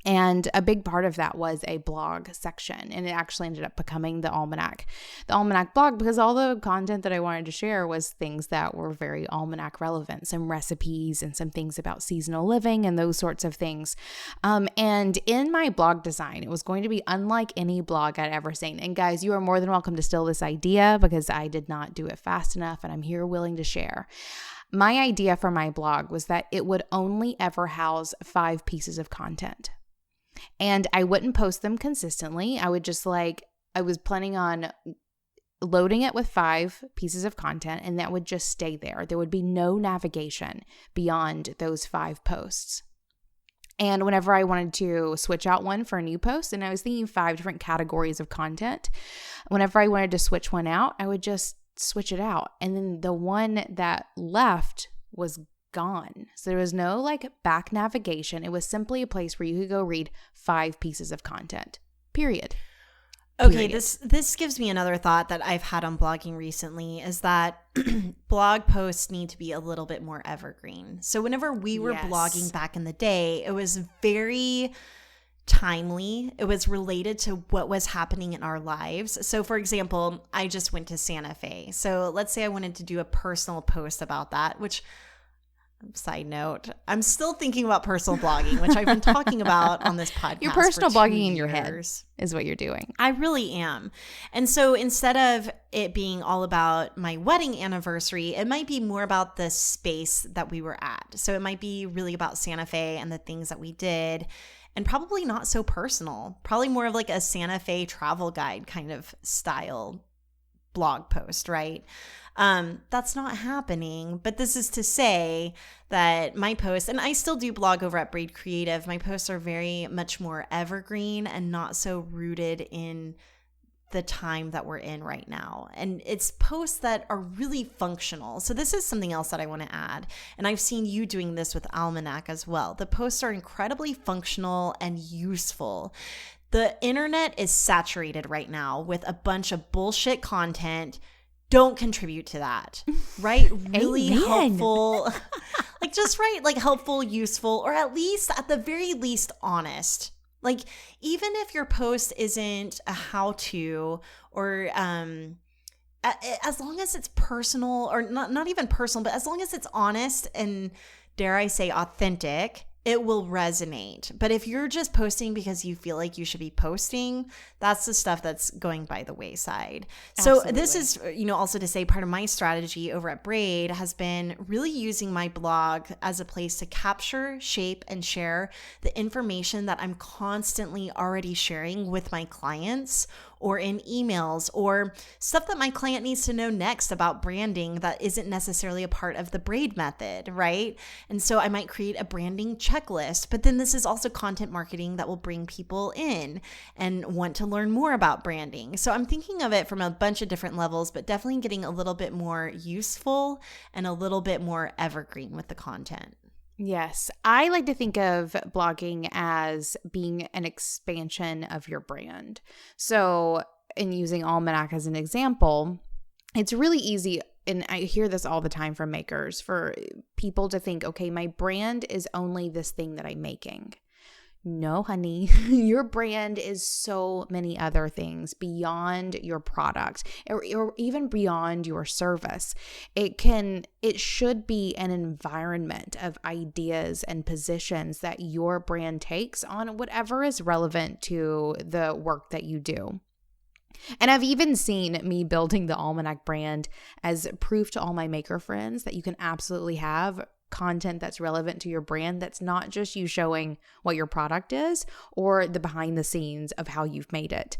And a big part of that was a blog section. And it actually ended up becoming the Almanac blog, because all the content that I wanted to share was things that were very Almanac relevant, some recipes and some things about seasonal living and those sorts of things. And in my blog design, it was going to be unlike any blog I'd ever seen. And guys, you are more than welcome to steal this idea, because I did not do it fast enough and I'm here willing to share. My idea for my blog was that it would only ever house 5 pieces of content. And I wouldn't post them consistently. I would just I was planning on loading it with 5 pieces of content, and that would just stay there. There would be no navigation beyond those 5 posts. And whenever I wanted to switch out one for a new post, and I was thinking 5 different categories of content, whenever I wanted to switch one out, I would just switch it out. And then the one that left was gone. So there was no back navigation. It was simply a place where you could go read 5 pieces of content. Period. Okay, this gives me another thought that I've had on blogging recently, is that blog posts need to be a little bit more evergreen. So whenever we were blogging back in the day, it was very timely. It was related to what was happening in our lives. So for example, I just went to Santa Fe. So let's say I wanted to do a personal post about that, which, side note, I'm still thinking about personal blogging, which I've been talking about on this podcast. You're personal for 2 blogging in your head years. Is what you're doing. I really am. And so instead of it being all about my wedding anniversary, it might be more about the space that we were at. So it might be really about Santa Fe and the things that we did, and probably not so personal. Probably more of a Santa Fe travel guide kind of style blog post, right? That's not happening, but this is to say that my posts, and I still do blog over at Braid Creative, my posts are very much more evergreen and not so rooted in the time that we're in right now. And it's posts that are really functional. So this is something else that I want to add. And I've seen you doing this with Almanac as well. The posts are incredibly functional and useful. The internet is saturated right now with a bunch of bullshit content. Don't contribute to that, right? Really helpful, helpful, useful, or at the very least, honest. Even if your post isn't a how-to, or as long as it's personal, or not even personal, but as long as it's honest and, dare I say, authentic, it will resonate. But if you're just posting because you feel like you should be posting, that's the stuff that's going by the wayside. Absolutely. So this is, also to say, part of my strategy over at Braid has been really using my blog as a place to capture, shape, and share the information that I'm constantly already sharing with my clients, or in emails, or stuff that my client needs to know next about branding that isn't necessarily a part of the Braid method, right? And so I might create a branding checklist, but then this is also content marketing that will bring people in and want to learn more about branding. So I'm thinking of it from a bunch of different levels, but definitely getting a little bit more useful and a little bit more evergreen with the content. Yes. I like to think of blogging as being an expansion of your brand. So, in using Almanac as an example, it's really easy, and I hear this all the time from makers, for people to think, okay, my brand is only this thing that I'm making. No, honey, your brand is so many other things beyond your product, or even beyond your service. It should be an environment of ideas and positions that your brand takes on whatever is relevant to the work that you do. And I've even seen me building the Almanac brand as proof to all my maker friends that you can absolutely have content that's relevant to your brand, that's not just you showing what your product is or the behind the scenes of how you've made it.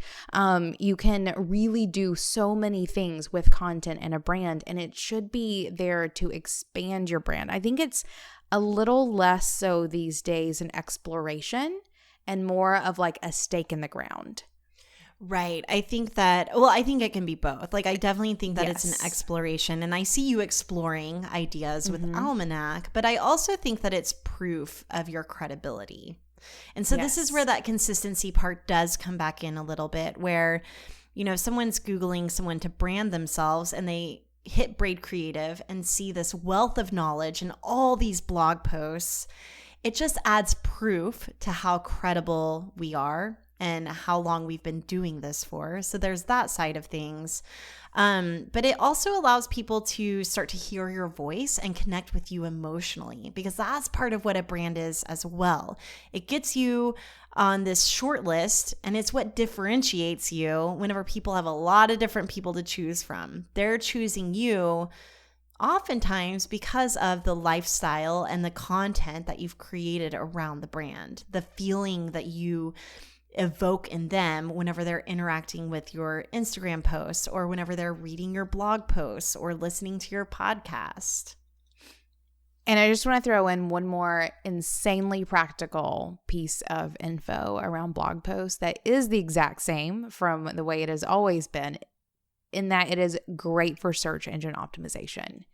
You can really do so many things with content and a brand, and it should be there to expand your brand. I think it's a little less so these days an exploration and more of a stake in the ground. Right. I think it can be both. Like, I definitely think that it's an exploration, and I see you exploring ideas with Almanac, but I also think that it's proof of your credibility. And so this is where that consistency part does come back in a little bit, where, you know, someone's Googling someone to brand themselves and they hit Braid Creative and see this wealth of knowledge and all these blog posts. It just adds proof to how credible we are and how long we've been doing this for. So there's that side of things. But it also allows people to start to hear your voice and connect with you emotionally, because that's part of what a brand is as well. It gets you on this short list, and it's what differentiates you whenever people have a lot of different people to choose from. They're choosing you oftentimes because of the lifestyle and the content that you've created around the brand, the feeling that you evoke in them whenever they're interacting with your Instagram posts, or whenever they're reading your blog posts or listening to your podcast. And I just want to throw in one more insanely practical piece of info around blog posts that is the exact same from the way it has always been, in that it is great for search engine optimization.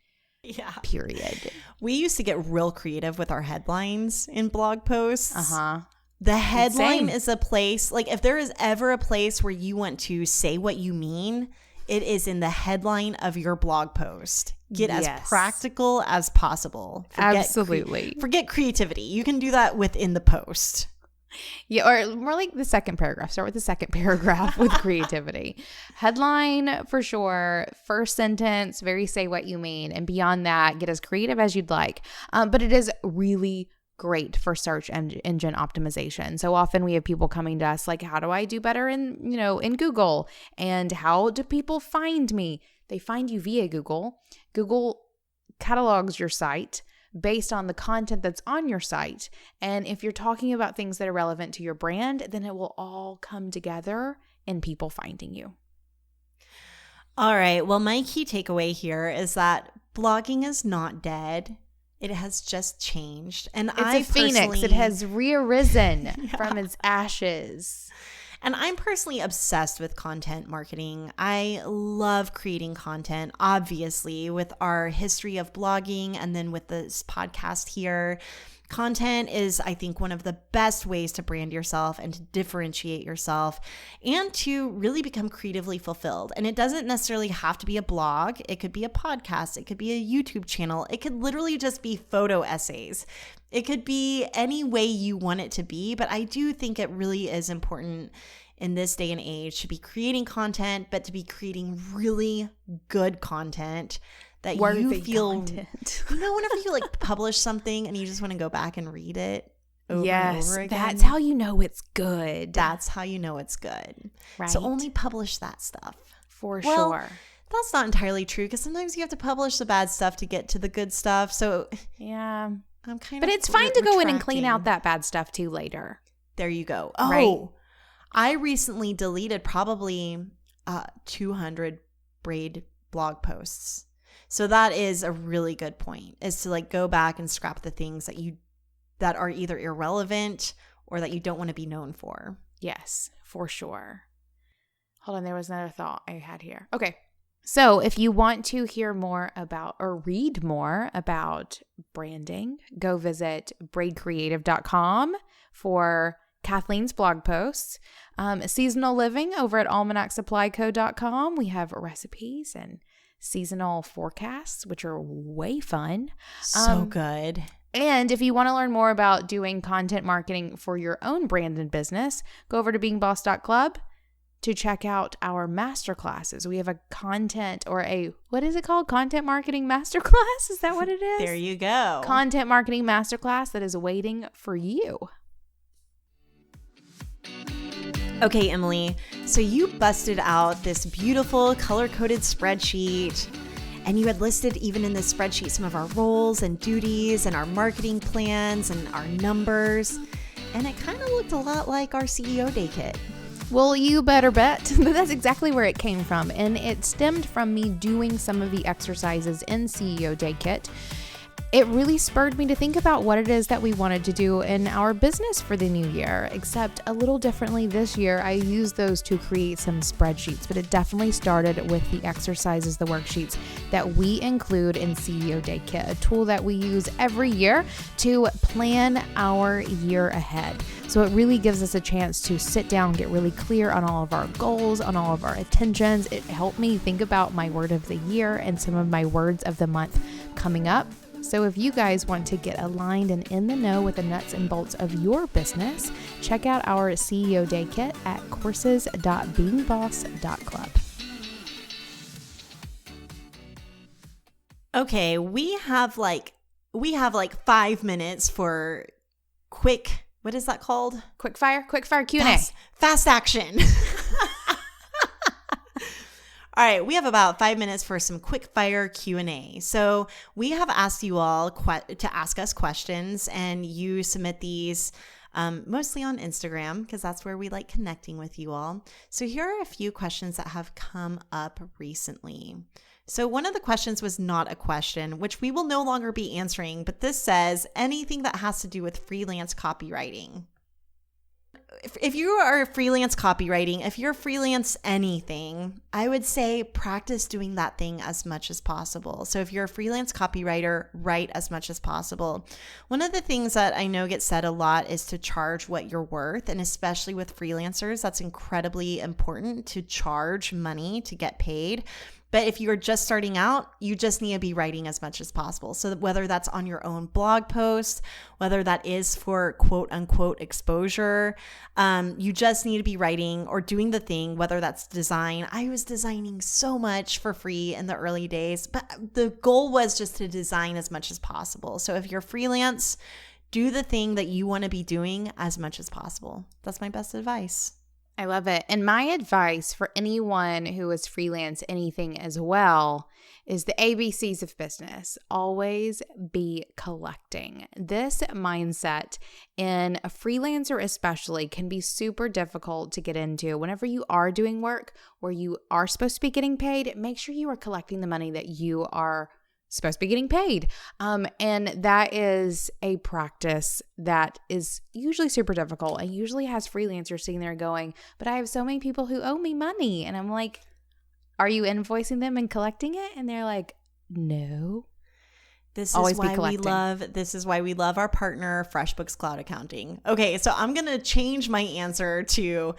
Yeah. Period. We used to get real creative with our headlines in blog posts. Uh-huh. The headline is a place, like, if there is ever a place where you want to say what you mean, it is in the headline of your blog post. Get as practical as possible. Absolutely. Forget creativity. You can do that within the post. Yeah, or more like the second paragraph. Start with the second paragraph with creativity. Headline for sure. First sentence, very say what you mean. And beyond that, get as creative as you'd like. But it is really great for search engine optimization. So often we have people coming to us like, how do I do better in Google? And how do people find me? They find you via Google. Google catalogs your site based on the content that's on your site. And if you're talking about things that are relevant to your brand, then it will all come together in people finding you. All right. Well, my key takeaway here is that blogging is not dead. It has just changed. And it's a phoenix. It has rearisen from its ashes. And I'm personally obsessed with content marketing. I love creating content, obviously, with our history of blogging and then with this podcast here. Content is, I think, one of the best ways to brand yourself and to differentiate yourself and to really become creatively fulfilled. And it doesn't necessarily have to be a blog. It could be a podcast. It could be a YouTube channel. It could literally just be photo essays. It could be any way you want it to be. But I do think it really is important in this day and age to be creating content, but to be creating really good content that you feel content. Whenever you like publish something and you just want to go back and read it over and over again. That's how you know it's good. That's how you know it's good. Right. So only publish that stuff. For sure. That's not entirely true, because sometimes you have to publish the bad stuff to get to the good stuff. So yeah, I'm kind of. But it's fine to go in and clean out that bad stuff too later. There you go. Oh, right? I recently deleted probably 200 Braid blog posts. So that is a really good point, is to like go back and scrap the things that are either irrelevant or that you don't want to be known for. Yes, for sure. Hold on, there was another thought I had here. Okay. So if you want to hear more about or read more about branding, go visit braidcreative.com for Kathleen's blog posts. Seasonal living over at almanacsupplyco.com. We have recipes and seasonal forecasts, which are way fun. So good. And if you want to learn more about doing content marketing for your own brand and business, go over to beingboss.club to check out our masterclasses. We have a what is it called? Content marketing masterclass? Is that what it is? There you go. Content marketing masterclass that is waiting for you. Okay, Emily, so you busted out this beautiful color-coded spreadsheet, and you had listed even in this spreadsheet some of our roles and duties and our marketing plans and our numbers, and it kind of looked a lot like our CEO Day Kit. Well, you better bet. That's exactly where it came from, and it stemmed from me doing some of the exercises in CEO Day Kit. it really spurred me to think about what it is that we wanted to do in our business for the new year, except a little differently this year. I used those to create some spreadsheets, but it definitely started with the exercises, the worksheets that we include in CEO Day Kit, a tool that we use every year to plan our year ahead. So it really gives us a chance to sit down, get really clear on all of our goals, on all of our intentions. It helped me think about my word of the year and some of my words of the month coming up. So if you guys want to get aligned and in the know with the nuts and bolts of your business, check out our CEO Day Kit at courses.beingboss.club. Okay, we have like 5 minutes for quick, what is that called? Quick fire Q&A. Fast action. All right, we have about 5 minutes for some quick fire Q&A. So we have asked you all to ask us questions, and you submit these mostly on Instagram because that's where we like connecting with you all. So here are a few questions that have come up recently. So one of the questions was not a question, which we will no longer be answering, but this says anything that has to do with freelance copywriting. If you are freelance copywriting, if you're freelance anything, I would say practice doing that thing as much as possible. So if you're a freelance copywriter, write as much as possible. One of the things that I know gets said a lot is to charge what you're worth. And especially with freelancers, that's incredibly important to charge money to get paid. But if you're just starting out, you just need to be writing as much as possible. So whether that's on your own blog post, whether that is for quote unquote exposure, you just need to be writing or doing the thing, whether that's design. I was designing so much for free in the early days, but the goal was just to design as much as possible. So if you're freelance, do the thing that you want to be doing as much as possible. That's my best advice. I love it. And my advice for anyone who is freelance anything as well is the ABCs of business. Always be collecting. This mindset in a freelancer especially can be super difficult to get into. Whenever you are doing work where you are supposed to be getting paid, make sure you are collecting the money that you are supposed to be getting paid. And that is a practice that is usually super difficult. And usually has freelancers sitting there going, but I have so many people who owe me money. And I'm like, are you invoicing them and collecting it? And they're like, no. This is why we love our partner, FreshBooks Cloud Accounting. Okay, so I'm going to change my answer to,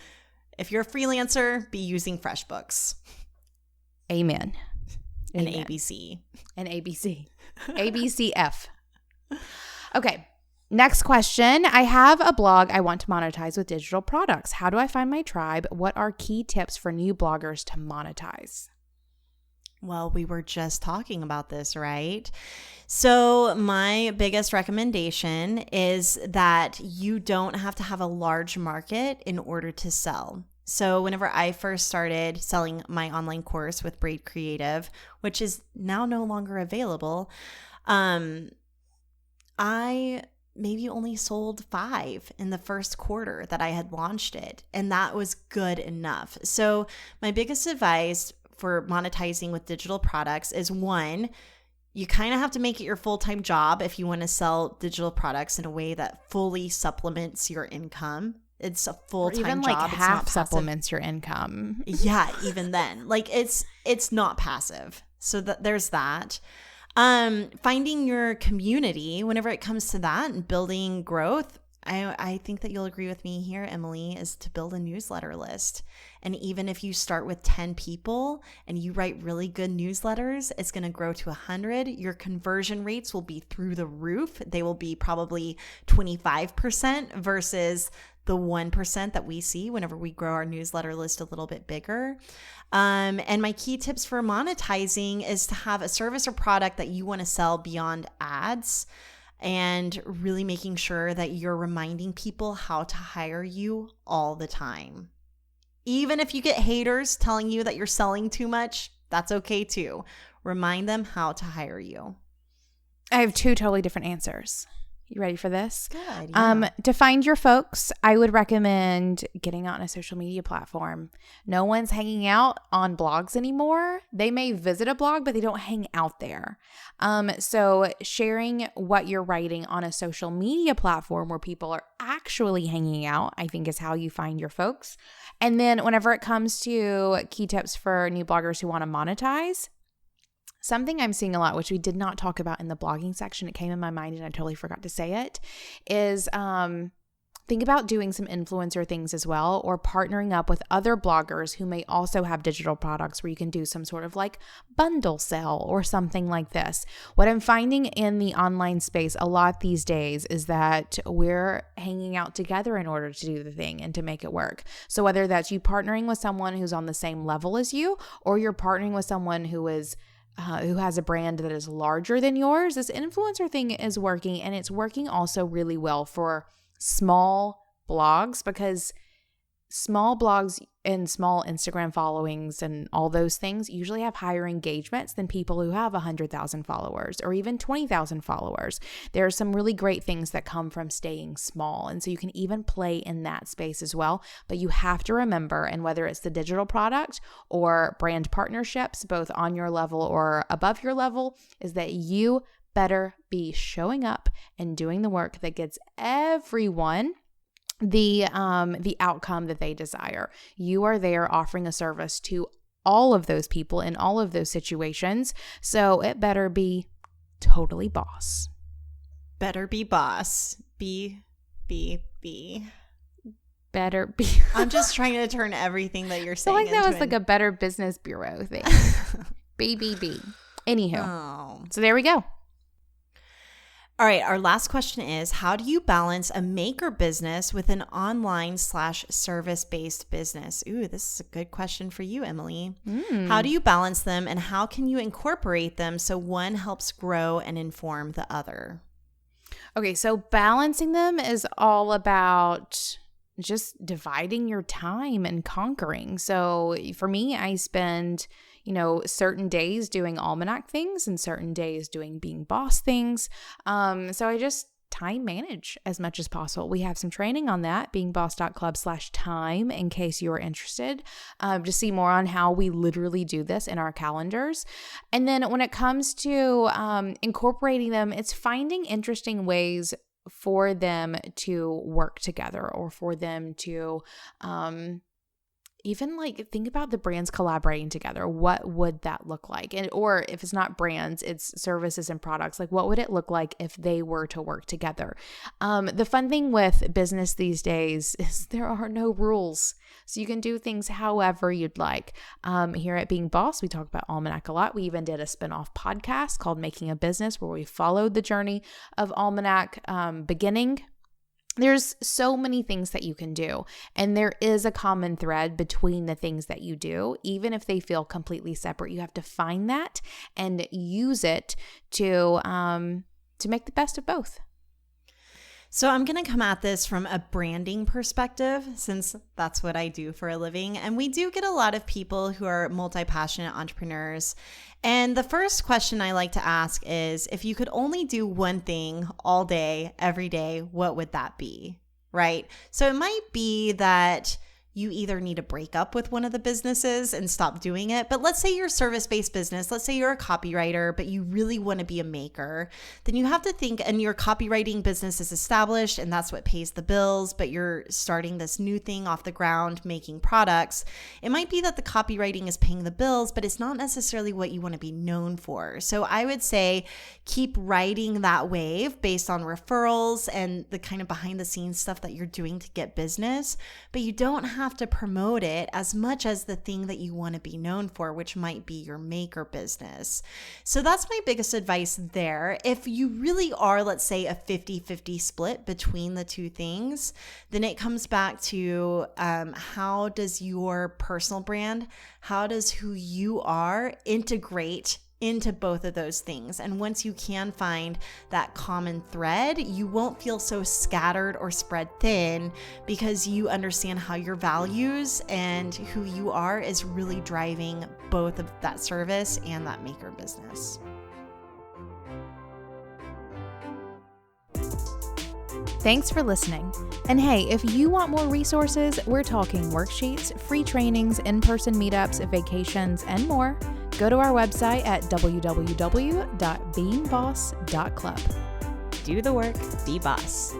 if you're a freelancer, be using FreshBooks. Amen. And ABC. And ABC. ABCF. Okay. Next question. I have a blog I want to monetize with digital products. How do I find my tribe? What are key tips for new bloggers to monetize? Well, we were just talking about this, right? So my biggest recommendation is that you don't have to have a large market in order to sell. So whenever I first started selling my online course with Braid Creative, which is now no longer available, I maybe only sold 5 in the first quarter that I had launched it. And that was good enough. So my biggest advice for monetizing with digital products is, 1, you kind of have to make it your full-time job if you want to sell digital products in a way that fully supplements your income. It's a full-time even job. Like half supplements your income. Yeah, even then. Like it's not passive. So there's that. Finding your community whenever it comes to that and building growth. I think that you'll agree with me here, Emily, is to build a newsletter list. And even if you start with 10 people and you write really good newsletters, it's going to grow to 100. Your conversion rates will be through the roof. They will be probably 25% versus the 1% that we see whenever we grow our newsletter list a little bit bigger. And my key tips for monetizing is to have a service or product that you want to sell beyond ads, and really making sure that you're reminding people how to hire you all the time. Even if you get haters telling you that you're selling too much, that's okay too. Remind them how to hire you. I have 2 totally different answers. You ready for this? Good, yeah. To find your folks, I would recommend getting on a social media platform. No one's hanging out on blogs anymore. They may visit a blog, but they don't hang out there. So sharing what you're writing on a social media platform where people are actually hanging out, I think is how you find your folks. And then whenever it comes to key tips for new bloggers who want to monetize, something I'm seeing a lot, which we did not talk about in the blogging section, it came in my mind and I totally forgot to say it, is think about doing some influencer things as well, or partnering up with other bloggers who may also have digital products where you can do some sort of like bundle sell or something like this. What I'm finding in the online space a lot these days is that we're hanging out together in order to do the thing and to make it work. So whether that's you partnering with someone who's on the same level as you, or you're partnering with someone who has a brand that is larger than yours, this influencer thing is working, and it's working also really well for small blogs, because small blogs and small Instagram followings and all those things usually have higher engagements than people who have 100,000 followers or even 20,000 followers. There are some really great things that come from staying small. And so you can even play in that space as well. But you have to remember, and whether it's the digital product or brand partnerships, both on your level or above your level, is that you better be showing up and doing the work that gets everyone the outcome that they desire. You are there offering a service to all of those people in all of those situations. So it better be totally boss. Better be boss. Be. Better be. I'm just trying to turn everything that you're I saying feel like that into was like a Better Business Bureau thing. BBB. Anywho. Oh. So there we go. All right, our last question is, how do you balance a maker business with an online/service-based business? Ooh, this is a good question for you, Emily. How do you balance them, and how can you incorporate them so one helps grow and inform the other? Okay, so balancing them is all about just dividing your time and conquering. So for me, I spend certain days doing Almanac things and certain days doing Being Boss things. So I just time manage as much as possible. We have some training on that, beingboss.club/time, in case you're interested to see more on how we literally do this in our calendars. And then when it comes to incorporating them, it's finding interesting ways for them to work together, or for them to even like think about the brands collaborating together. What would that look like? And or if it's not brands, it's services and products. Like, what would it look like if they were to work together? The fun thing with business these days is there are no rules. So you can do things however you'd like. Here at Being Boss, we talk about Almanac a lot. We even did a spinoff podcast called Making a Business, where we followed the journey of Almanac beginning. There's so many things that you can do, and there is a common thread between the things that you do. Even if they feel completely separate, you have to find that and use it to make the best of both. So I'm going to come at this from a branding perspective, since that's what I do for a living. And we do get a lot of people who are multi-passionate entrepreneurs. And the first question I like to ask is, if you could only do one thing all day, every day, what would that be? Right? So it might be that you either need to break up with one of the businesses and stop doing it. But let's say you're a service-based business. Let's say you're a copywriter, but you really want to be a maker. Then you have to think, and your copywriting business is established and that's what pays the bills, but you're starting this new thing off the ground, making products. It might be that the copywriting is paying the bills, but it's not necessarily what you want to be known for. So I would say keep riding that wave based on referrals and the kind of behind the scenes stuff that you're doing to get business, but you don't have to promote it as much as the thing that you want to be known for, which might be your maker business. So that's my biggest advice there. If you really are, let's say, a 50-50 split between the two things, then it comes back to how does your personal brand, how does who you are integrate into both of those things. And once you can find that common thread, you won't feel so scattered or spread thin, because you understand how your values and who you are is really driving both of that service and that maker business. Thanks for listening. And hey, if you want more resources, we're talking worksheets, free trainings, in-person meetups, vacations, and more. Go to our website at www.beingboss.club. Do the work, be boss.